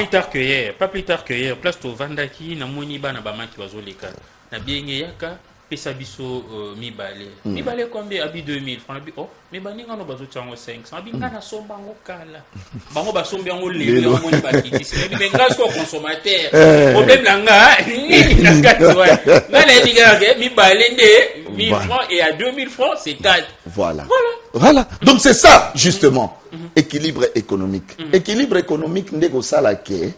Pas plus tard que hier, place to vandaki na moni bana ba maki bazoleka. Na bienge yaka pesa biso mibale combien abi 2000 francs abi oh mais baninga no bazo tsango 500 abi ngana somba ngokala bango basombi yango lelo moni bakiti c'est mais grâce au consommateur problème langa na katwa ngana diga ke mibale nde 1000 francs et à 2000 francs c'est 4 voilà donc c'est ça justement équilibre économique équilibre économique ndeko sala ke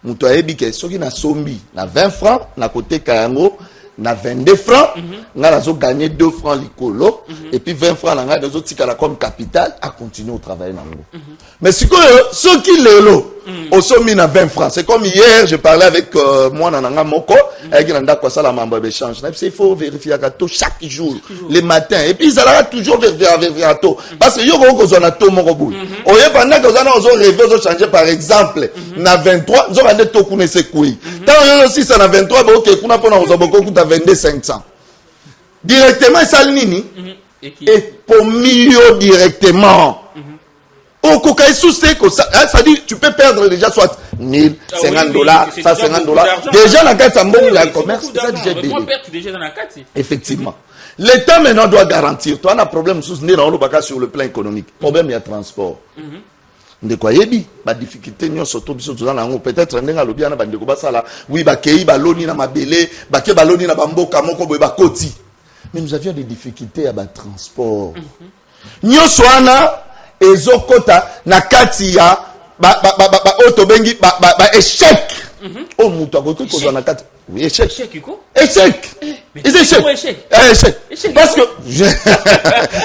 muto ayebi ke soki na sombi na 20 francs na côté kayango na 22 francs, on a gagné 2 francs l'icolo, et puis 20 francs, on a gagné comme capital à continuer au travail. Mais ce qui est là, au sommet à 20 francs, c'est comme hier, je parlais avec moi, Nananga Moko, avec Nanda Kwasa, la membre d'échange. Il faut vérifier chaque jour, les matins, et puis ça va toujours vérifier à tout. Parce que yo on a tout mon robot. Au lieu pendant que on a rêvé, on a changé par exemple, na 23, on a tout connaissé quoi. Tant aussi ça na 23, ok, on a pas beaucoup de 22 500. Directement ça nini et pour milieu directement. Au coca sous c'est que ça dit tu peux perdre déjà soit 1000 $50 $150. Déjà la carte ça bon il y a commerce ça déjà dans la carte. Effectivement. L'État maintenant doit garantir. Toi on a problème sur le plan économique. Problème il y a transport. De quoi yebi ba difficulté nyo soto biso dans la peut-être ndenga lobi na bandeko basala oui ba kei ba loni na mabele ba ke ba loni na bamboka moko boy ba koti mais nous avions des difficultés à ba transport nyo soana ezokota na kati ya ba auto bengi ba échec o muto akoki ko na kati oui échec échec parce que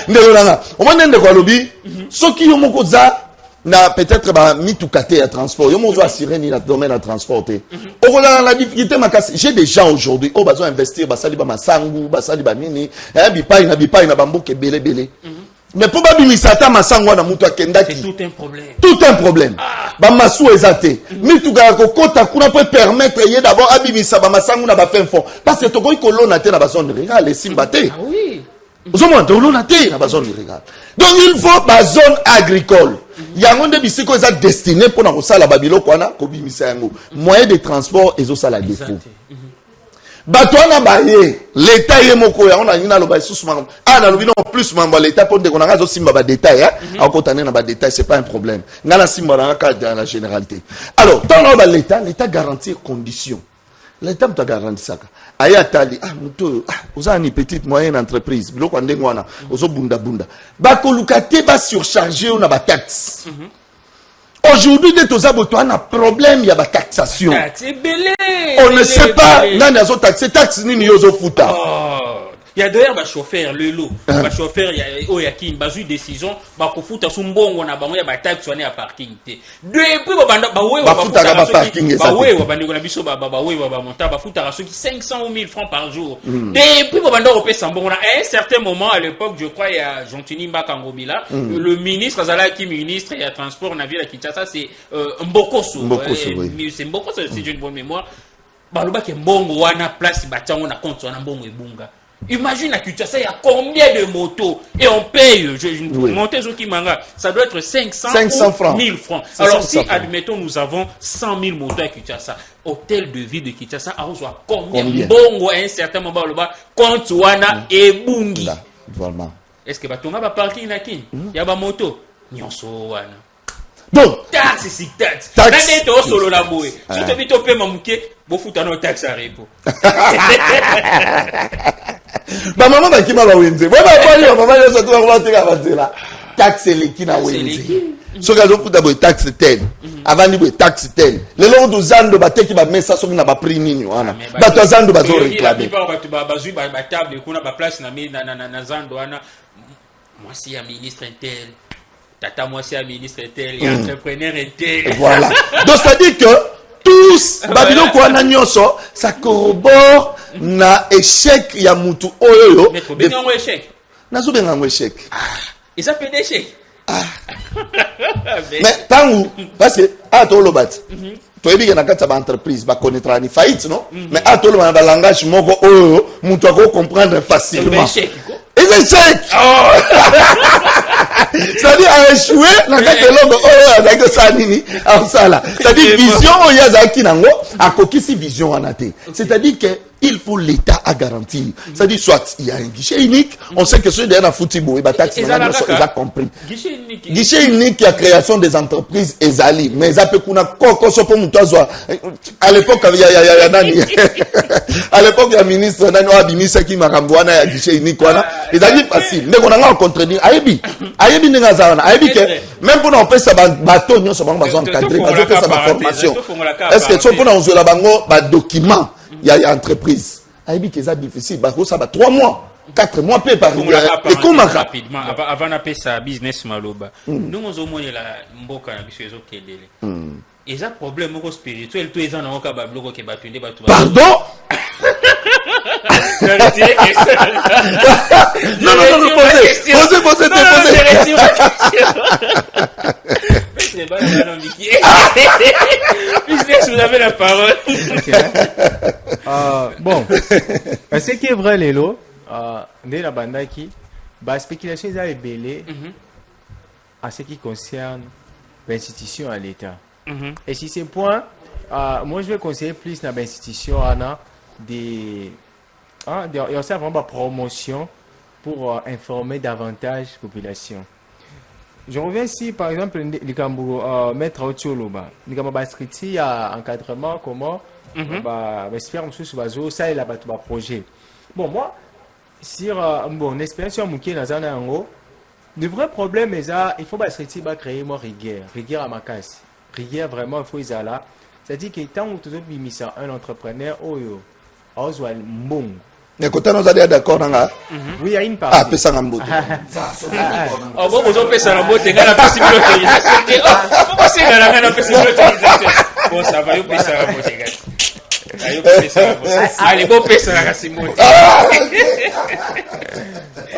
ndelo on m'a ndeko lobi soki yo moko za na peut-être ba mitukate à transport yo mozo assurer ni la domaine à transporter au la difficulté makasi j'ai des gens aujourd'hui au besoin investir basali ba masangu basali ba nini bipai na bamboke belé mais pour ba bimisata masangu na mutu akendaki c'est tout un problème ba masu ezate mituka ko kota kuna peut permettre yé d'abord abimisa ba masangu na ba fin fond parce que to ko kolona te na ba zone rurale simbate ah oui donc il faut la zone agricole. Il y a un bisiko qui est destiné pour nous la babilo kwana kobimisa yango. Moyen de transport et ça la défaut. Batwana baye l'état yemoko ya on a nina lo ba susuma. Ah na lobino plus mamba l'état pour de konanga zo simba ba détail hein. En kotané na ba détail c'est pas un problème. Ngana simba na ka dans la généralité. Alors dans l'état garantir conditions. L'État m'a garanti ça. Aya tali, muto, vous avez une petite moyenne entreprise, biloko ndenge wana, ozo bunda bunda. Ba kolukate ba surcharger on a ba taxe. Aujourd'hui, dès que tu as un problème, il y a la taxation. On ne sait pas, nani azo taxe, taxe ni yozo futa. Il y a d'ailleurs un chauffeur, le lot. Un chauffeur, il y a qui une basue décision, bah pour foutre son bon, on a il y a ba taxe soigné à parking. Depuis parking, monta, foutre ceux qui 500 ou 1000 francs par jour. Depuis bon, à un certain moment à l'époque, je crois, il y a Jontini Mbakangobila, le ministre Azalaki ministre et à transport, on a vu la Kinshasa, c'est Mbokoso. C'est Mbokoso, si j'ai une bonne mémoire. Baluba qui est mbongo wana place batango na compte wana mbongo ebunga. Imagine à Kinshasa, il y a combien de motos et on paye, monter qui manga, ça doit être 500 francs. 1000 francs. Alors si, admettons, nous avons 100 000 motos à Kinshasa, hôtel de ville de Kinshasa, a reçu combien bongo à un certain moment, compte wana et bungi. Est-ce que batonga ba parking na kin? Il y a ba moto. Nyonso wana. Donc, taxe si taxe. Nande to solo la boue. Si tu veux payer ma mouké, bo futa no taxe à repo. Ba maman ba kima ba wenze. Ba ba maman yo soto ba teka ba tela. Taxe le kina wenze. So ka zo futa bo taxe 10. Avant ni bo taxe 10. Le long do zando ba teki ba mesa so na ba prix nini wana. Ba to zando ba zo réclamer. Ba zui ba table kuna ba place na zando wana. Moi si un ministre intel. Tata, moi, c'est un ministre tel, et entrepreneur tel. Voilà. Donc, ça dit que tous, Babylon Kouanagnoso, ça corrobore na échec Yamutu Oyo. Mais combien d'en échec? Nazo bien en échec. Et ça fait d'échec. Mais tant où, parce que, à tout le bat, tu es bien dans cette entreprise, bah connaîtra ni faillite, non? Mais à tout le monde, dans le langage, mon Oyo, mon toi comprendre facilement. Échec. Et échec! C'est-à-dire à échouer na kati longo oyo azaki ça nini ça c'est-à-dire vision oyo azaki nango akokisi vision wana te. C'est-à-dire que il faut l'État à garantir. C'est-à-dire soit il y a un guichet unique, on sait que ceux derrière football et taxe ils a compris. Guichet unique la création des entreprises ezali mais ça peut kuna koko so pour mutazwa à l'époque il y a nani à l'époque il y a ministre nani wa bimisa ki makambo wana ya guichet unique wana ezali facile ndeko nanga contredire ayebi ndinga zawana ayebi que même pour on peut ça bateau nyonso bango bazo encadrer bazo faire sa formation est-ce que so pour on la bango ba document il y a entreprise ayebi que ça difficile parce que ça va 3 mois 4 mois peu par et comment rapidement avant d'appeler ça business maloba nous on zomoni la mboka na biso ezo kedele et ça problème au spirituel tout ezana oka ba bloko ke batunde batu pardon non posez c'est pas business vous avez la parole. Bon, ce qui est vrai, Lélo, dès la bandaki, la spéculation est belée en ce qui concerne l'institution à l'État. Et si c'est point, moi je vais conseiller plus dans l'institution de faire vraiment promotion pour informer davantage la population. Je reviens ici, par exemple, le Cambo, mettre au Tcholoba. Le Cambo Baskriti a encadrement, comment j'espère que ça est là-bas, projet. Bon, moi, sur mon expérience sur Mouké, le vrai problème est ça, il faut créer une rigueur à ma casse. Rigueur, vraiment, il faut y aller. C'est-à-dire que tant que tu as un entrepreneur, bon. Mais quand on est d'accord, oui, il y a une partie. Ah, c'est ça, Nambo. Oh, bon, vous avez fait ça, Nambo, c'est la possibilité. Oh, c'est la possibilité. Bon, ça va, vous pouvez ça, Nambo, allez, bon, paye ça, Rassimon.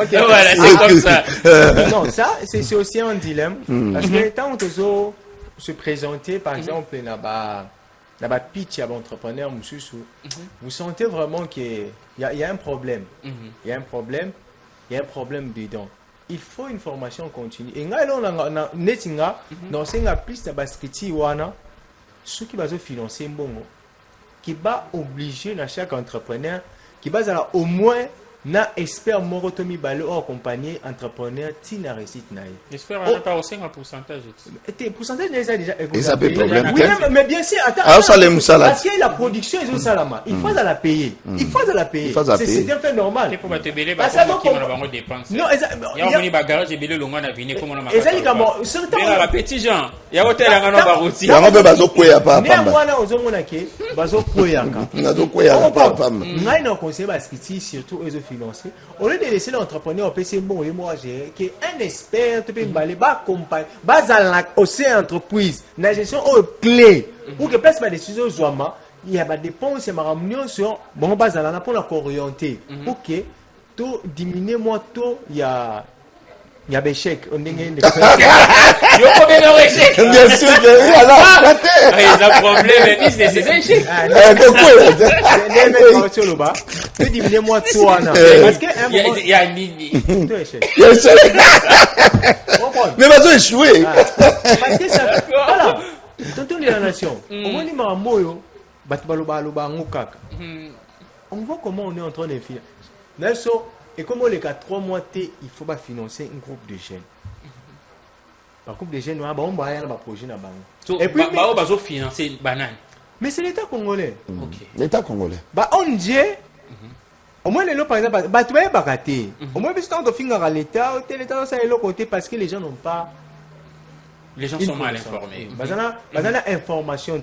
Ok, voilà, c'est comme ça. Non, ça, c'est aussi un dilemme. Parce que tant que se présenter, par exemple, là-bas, pitch à l'entrepreneur, vous sentez vraiment qu'il y a un problème. Il y a un problème dedans. Il faut une formation continue. Et dans cette piste, ceux qui vont financer, qui va obliger chaque entrepreneur, qui va au moins na expert moko to mibale o accompagner entrepreneur tina réussite na ye. J'espère qu'on n'a pas aussi un pourcentage. Et pourcentage déjà Et ça peut problème. Oui, mais bien sûr, attends. Ah, ça les moussala. Parce que la production ils ont salama. Il faut la payer. Il faut la payer. C'est un fait normal. C'est pour te béler Parce bah que qui on va dépenser. Non, il y a un garage et béler le monde à venir comme on a marqué. Exactement. Surtout les petits gens. Il y a hôtel à ngano barouti. Il y a un peu bazo koya pa mais pamba. moi là aux hommes ke bazo koya ka. Bazo koya pa pamba. Ngai na conseil parce que surtout eux financiers. Au lieu de laisser l'entrepreneur au PC bon et moi gérer que un expert te peut baler ba compagnie ba za aussi entreprise na gestion au clé ou que place ma décision zoama il y a des dépenses et ma réunion sur bon ba za na pour la orienter. OK, to diminuer moi to il y a des chèques on est yo combien de chèques Bien sûr que alors il y a problème mais c'est des chèques sur le bas tu diminuer moi toi là parce que il y a nini deux chèques mais bazo échoué parce que ça voilà tonton de la nation au moins ni mamoyo bat baloba ngukaka on voit comment on est en train de faire Nelson. Et comme on les 3 mois, il faut pas financer un groupe de jeunes. Un groupe de jeunes, on va un projet. Et puis, on va financer banane. Mais c'est l'État congolais. L'État congolais. On dit, au moins, par exemple, tu vas bagater. Au moins, si on finit à l'État, l'État ça est l'autre côté parce que les gens n'ont pas. Les gens sont mal informés. Ils ont information.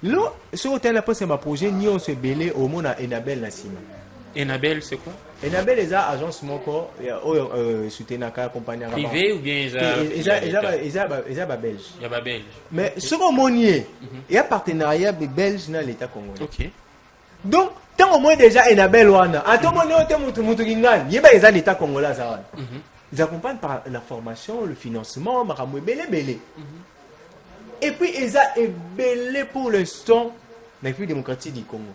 Là, ce hôtel là, c'est ma projet, nous on se belé au monde à Enabel Nassima. Enabel, c'est quoi? Enabel, les agence moko, soutien compagnie privé ou bien ils ont belge. Il y a belge. Mais ce qu'on monier, il y a partenariat belge dans l'État congolais. OK. Donc, tant au moins déjà Enabel wana, à tout moment on il y a l'État congolais ça. Ils accompagnent par la formation, le financement, maramou belé. Et puis ils ont belé pour l'instant dans la République démocratique du Congo.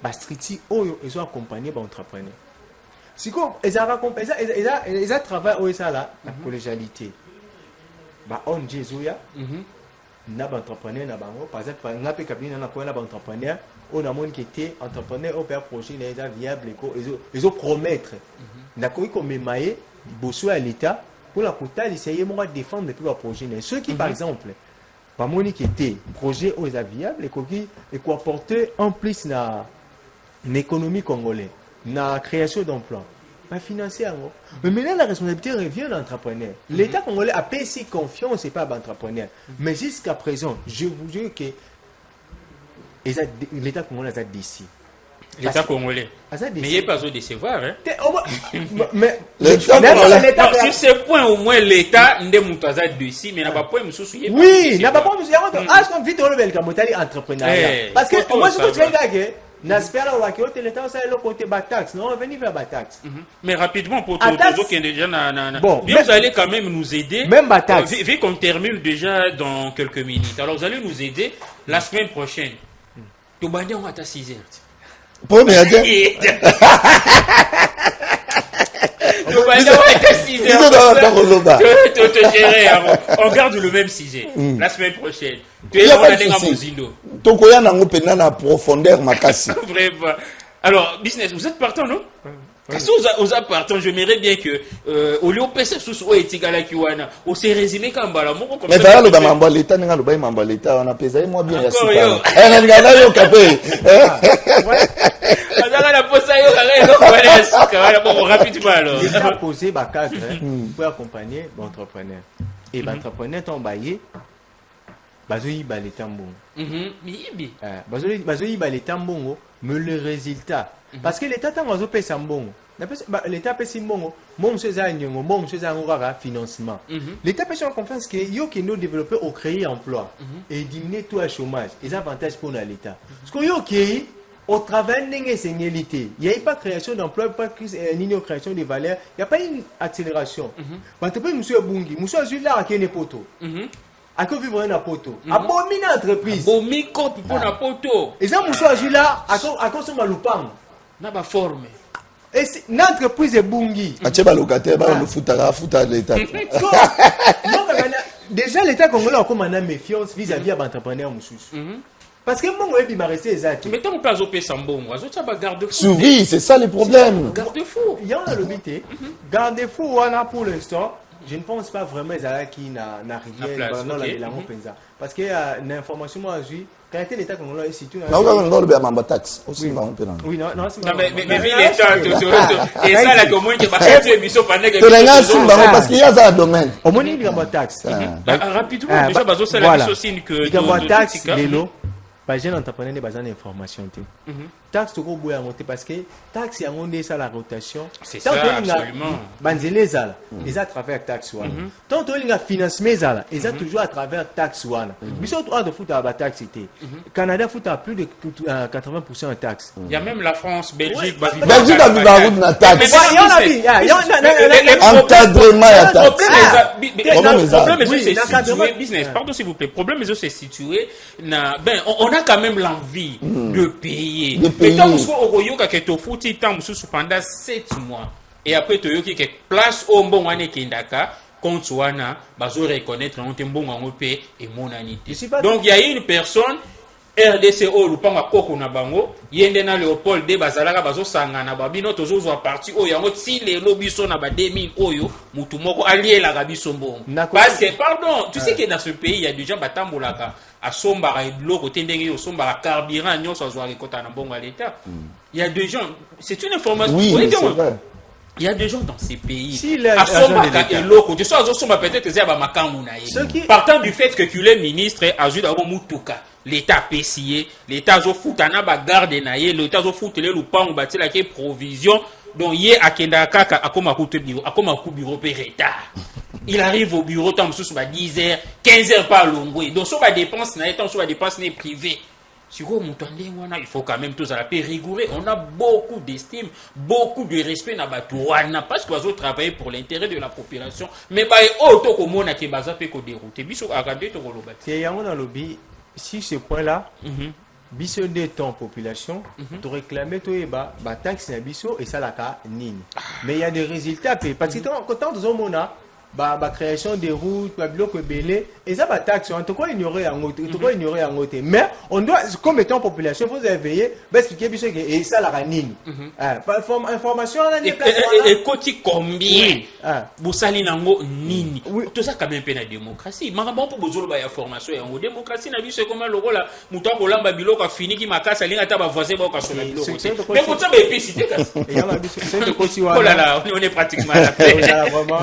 Bastriti ils ont accompagné par entrepreneurs. Si ils ont travaillé au ça là la collégialité. Ba on Jésuya na ba entrepreneur na bango par exemple na pe kabine na ko na ba entrepreneur on a monde qui était entrepreneur au père projet na viable ils ont promettre na ko comme maye bosso à l'état pour la quota essayer moi défendre depuis le projet ceux qui par exemple ba moni qui était projet aux viable et quoi apporter en plus na l'économie congolaise na création d'emplois pas financier. Mais maintenant, la responsabilité revient à l'entrepreneur. L'État congolais a payé si confiance et pas à l'entrepreneur. Mais jusqu'à présent, je vous jure que l'État congolais a décidé. L'État congolais. Mais il n'est pas au décevoir. Mais sur ce point, au moins, l'État n'est pas dessus, mais il n'a pas point de oui, il n'a pas point de ah, je suis vite relevé le entrepreneuriat. Parce que moi, je trouve que n'espère pas que l'État ça le côté batax non venir vers batax mais rapidement pour tout qui est déjà bon bien vous allez quand même nous aider même batax vu qu'on termine déjà dans quelques minutes alors vous allez nous aider la semaine prochaine tout bandé on va à 6h premier on garde le même sujet la semaine prochaine. Tu es en profondeur makasi. Vraiment. Alors, business, vous êtes partant, non? Si vous êtes partant, j'aimerais bien que au lieu de passer sous ce etigala kiwana, on s'est résumé comme bala moko comme ça. Mais voilà le bambo l'état n'enga le bain mambo l'état on a pesé moi bien yassou. Elle n'a pas yo capé. Adala la posa yo kala yo wala suka wala bon rapidement alors. Il a posé ba cadre pour accompagner l'entrepreneur. Et l'entrepreneur tombaye bazoyi ba l'état mbongo. Bibi. Bazoyi ba l'état mbongo, mais le résultat parce que l'État tant azo pesa mbongo. L'État pesa mbongo, mon monsieur za nyongo, mon monsieur za ngora financement. L'État pesa confiance que yo qui nous développer au créer emploi et diminuer tout le chômage. Les avantages pour l'État. Parce que yo qui au travail n'engé seniorité. Il y a pas création d'emploi, pas une création de valeur, il y a pas une accélération. Parce que monsieur Bungi, monsieur Azula qui est poto. À quoi vivre dans poto? À bomber entreprise. Bomber copie pour la poto. Et ça monsieur Azula à quoi son malupang. Na ba forme. Et l'entreprise est bungi. Acheba locataire ba le futa l'état. Déjà l'État congolais a comme une méfiance vis-à-vis de l'entrepreneur moussous. Parce que mon web il m'a resté exact. Mais tant que pas au Pessambon, tu as garde-fou. Souvi, c'est ça le problème. Garde-fou. Il y a un lobby. Garde-fou, on a pour l'instant. Je ne pense pas vraiment qui n'a rien dans la langue pensa. Parce que l'information moi j'ai quand était l'état qu'on l'a ici tout. Non, non, le bien taxe aussi va on peut. Oui, non, mais l'état et ça là comment il va faire tu biso pendant que tu regardes parce qu'il y a ça domaine. Au moins il y a une taxe. Rapidement déjà bazo c'est la biso aussi que il y a une taxe lélo. Pas jeune entrepreneur n'est pas en information. Taxe to go boya monter parce que taxe y a monté ça la rotation. C'est ça absolument. Banzele zala, ils à travers taxe wana. Tant que il y a financement zala, ils a toujours à travers taxe wana. Mais surtout de foot à la taxe c'était. Canada foot à plus de 80% en taxe. Il y a même la France, Belgique, Belgique a vu la route na taxe. Encadrement ya taxe. Problème c'est situé business. Pardon s'il vous plaît. Problème c'est situé na ben on a quand même l'envie de payer. Mais tant que tu foutu pendant 7 mois et après tu as une place au bon année Kindaka, quand tu as reconnaître un bon en paix et mon anité. Donc il y a une personne RDCO lupanga koko na bango yende na Léopold de bazalaka bazo sangana babino tozo zo parti oyo yango ti le lobiso na ba 2000 oyo mutu moko aliela ka biso mbongo. Parce que pardon, tu sais que dans ce pays il y a des gens batambolaka à sombara et loko tendenge yo sombara carburant nyonso zo rekota na bongo à l'état. Il y a des gens, c'est une information. Oui, c'est vrai. Il y a des gens dans ces pays. À sombara et loko, tu sais azosomba peut-être zeba makangu na ye. Partant du fait que tu es ministre ajuda ko mutuka. L'État payé, l'État a foutu na ba garde na ye, l'État a foutu le lupango bati la provision, donc yé a kenda kaka akoma kutu bureau, akoma ku bureau pe retard. Il arrive au bureau tant sous 10h, 15h par longwe. Donc so ba dépense na tant so ba dépense na privé. Sur mon il faut quand même tous à la paix rigoureux. On a beaucoup d'estime, beaucoup de respect na batouana parce qu'on travailler pour l'intérêt de la population. Mais ba auto comme on a ke baza pe ko dérouter. Biso akande to kolobati. C'est yango na lobby. Si ce point-là, biso de ton population, tu réclames toi ba taxe na biso et ça la ka nini. Mais il y a des résultats parce que quand nous avons ba création des routes, ba bloc belé et ça ba taxe en tout cas ignorer en autre, tout cas ignorer en autre. Mais on doit comme étant population vous éveiller, ba expliquer biso que et ça la ka nini. Information et koti combien busali nango nini. Tout ça quand même pe na démocratie. Makambo pour bozolo ba information ya ngo démocratie na biso comme lokola muto akolamba biloko afini ki makasa linga ta ba voisin ba kasola biloko. Mais pour ça ba épicité ka. Et ya ba biso c'est de koti wa. Oh là là, on est pratiquement à la fin. Vraiment.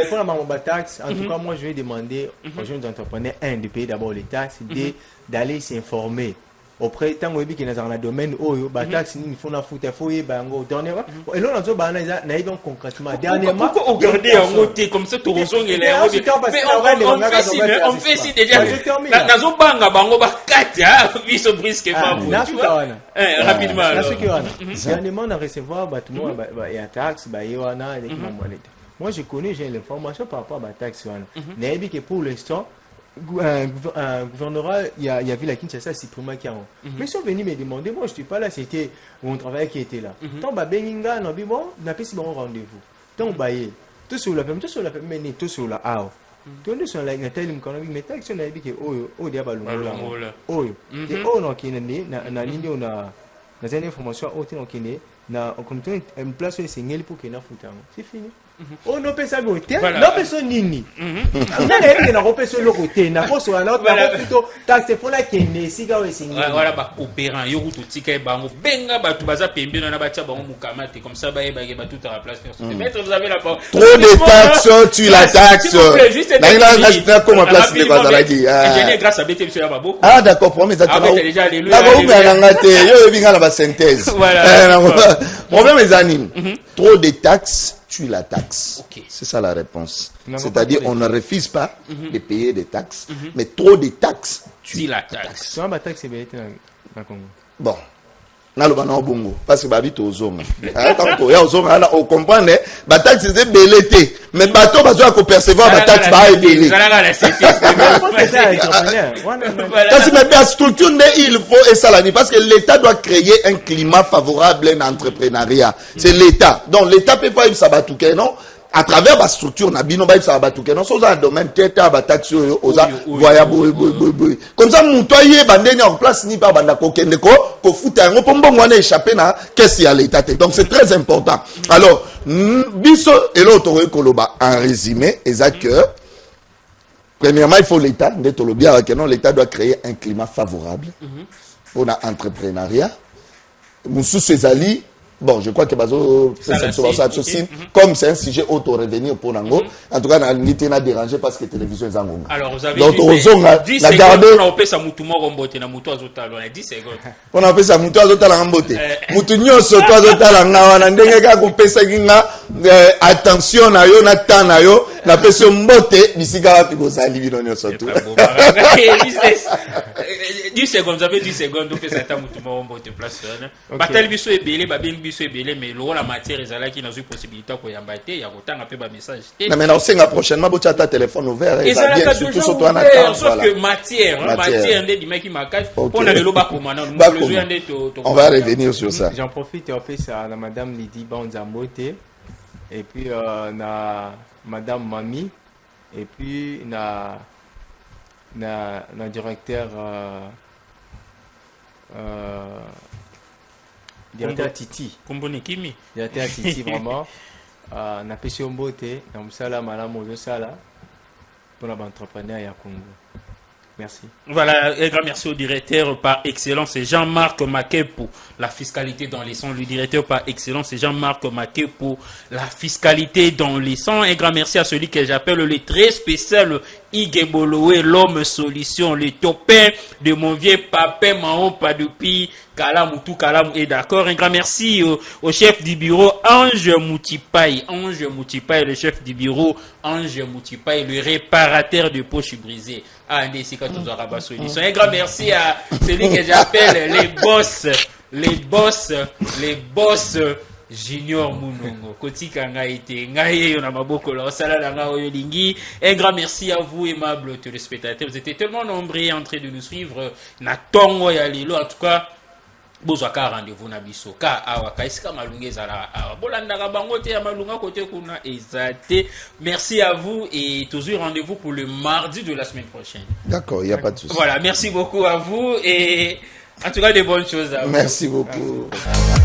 Pour la maman taxe, en tout cas moi je vais demander aux jeunes entrepreneurs de payer d'abord les taxes, d'aller s'informer. Auprès tant que qui dans le domaine oyo ba taxe il faut na foutre faut y bango dernièrement et là on a na donc concrètement dernièrement pourquoi regarder en côté comme ça tout rezongela on fait si déjà nazo banga bango ba katia biso brisque pas rapidement dernièrement on a recevoir bâtiment il y a taxe ba yona avec ma monnaie. Moi je connais j'ai l'information par rapport à la taxe na que pour l'instant un gouvernorat, il y a vu la Kinshasa supprimé qui a. Mais ils sont venus me demander, moi je ne suis pas là, c'était mon travail qui était là. Tant que Beninga, on a dit bon, on a pris un rendez-vous. Tant que Baye, tout sur la même, mais tout sur la AO. Tout le sur la Nathalie Mkonobi, mais taxe on a dit que oh diable oh et oh non qui n'est na ligne on a des informations oh t'es non qui n'est na comme tu une place où c'est ngeli pour qu'il na foutre. C'est fini. Oh non pesa gote non pesa nini na ele na kopesa lokote na poso na plutôt taxe pour la kende sika we singi voilà ba opérant yo kutu tika bango benga batu baza pembe na batia bango mukamate comme ça ba tout à la place personne. Maître vous avez la parole. Trop de taxes tu la taxe na comme place de bazalaki ingénieur grâce à BT monsieur ya beaucoup. Ah d'accord promis ça déjà les la ba uba ngate yo binga la ba synthèse voilà problème les animes trop de taxes tue la taxe. Okay. C'est ça la réponse. C'est-à-dire on ne refuse pas de payer des taxes, mais trop de taxes tue la taxe. Bon. Parce que babito ozonga. Quand ya ozonga là on comprend ba taxe c'est belete mais bato bazo ko percevoir ba taxe ba belé. Parce que la structure il faut et ça la parce que l'état doit créer un climat favorable à l'entrepreneuriat. C'est l'état. Donc l'état peut pas ça batouké non à travers la structure na bino ba ça ba tout que non so dans domaine teta ba taxi oza voya comme ça mutoye bandeni en place ni pas banda ko kende ko futa ngo pombo ngwana échapper na qu'est-ce y a l'état. Donc c'est très important. Alors biso et l'autre koloba en résumé exact que premièrement il faut l'état ndetolo bien que non l'état doit créer un climat favorable pour l'entrepreneuriat. Moussous ezali. Bon, je crois que comme c'est un sujet auto-revenir pour Nango, en tout cas, on a dérangé parce que la télévision est en Nango. Alors, vous avez donc, 10 secondes, on a fait ça moutouma rombote, na moutou azotalo, on a 10 secondes. On a fait ça moutou azotalo rombote. Moutounyo soto azotalo ngawa, ndenge ka kupesa kinga, attention na yo, na tan na yo, na peso mbote, bisika wapi kozali binonyo soto. 10 secondes, vous avez 10 secondes, on fait ça ta moutouma rombote place. Batal biso ebele, babeng biso ebele, mais la matière ezala qui n'a eu possibilité ko yambate, ya kotanga pe ba message. Mais maintenant, c'est prochainement, tu as ta téléphone ouvert, et ça bien, surtout sur toi, sauf que matière, ndé di ma cache, pour na lelo ba komana, on va revenir sur ça. J'en profite en fait ça la madame Lydie Banzambote et puis na madame Mami et puis na directeur directeur Titi. Komboni Kimi. Directeur Titi vraiment na pesi mbote na musala malamu zo sala pour l'entrepreneur ya Congo. Merci. Voilà, un grand merci au directeur par excellence, c'est Jean-Marc Maquet pour la fiscalité dans les sons. Le directeur par excellence, c'est Jean-Marc Maquet pour la fiscalité dans les sons. Un grand merci à celui que j'appelle le très spécial Igeboloé, l'homme solution, le topin de mon vieux papa, Mahon, pas depuis Kalam, tout Kalam est d'accord. Un grand merci au chef du bureau, Ange Moutipaï. Ange Moutipaï, le chef du bureau, Ange Moutipaï, le réparateur de poches brisées. Ah, c'est quand on aura solution. Un grand merci à celui que j'appelle les boss. Junior Munongo, Kotika Ngaïté, Ngaïe, on a beaucoup la sala d'Anga Oyolingi. Un grand merci à vous, aimables téléspectateurs. Vous étiez tellement nombreux en train de nous suivre. Natongo Yalilo, en tout cas, Bozwaka rendez-vous na biso. Ka awaka iska malunge zala. Bolanda bangote ya malunga côté kuna ezate. Merci à vous et toujours rendez-vous pour le mardi de la semaine prochaine. D'accord, il n'y a pas de souci. Voilà, merci beaucoup à vous et en tout cas de bonnes choses à vous. Merci beaucoup. Merci.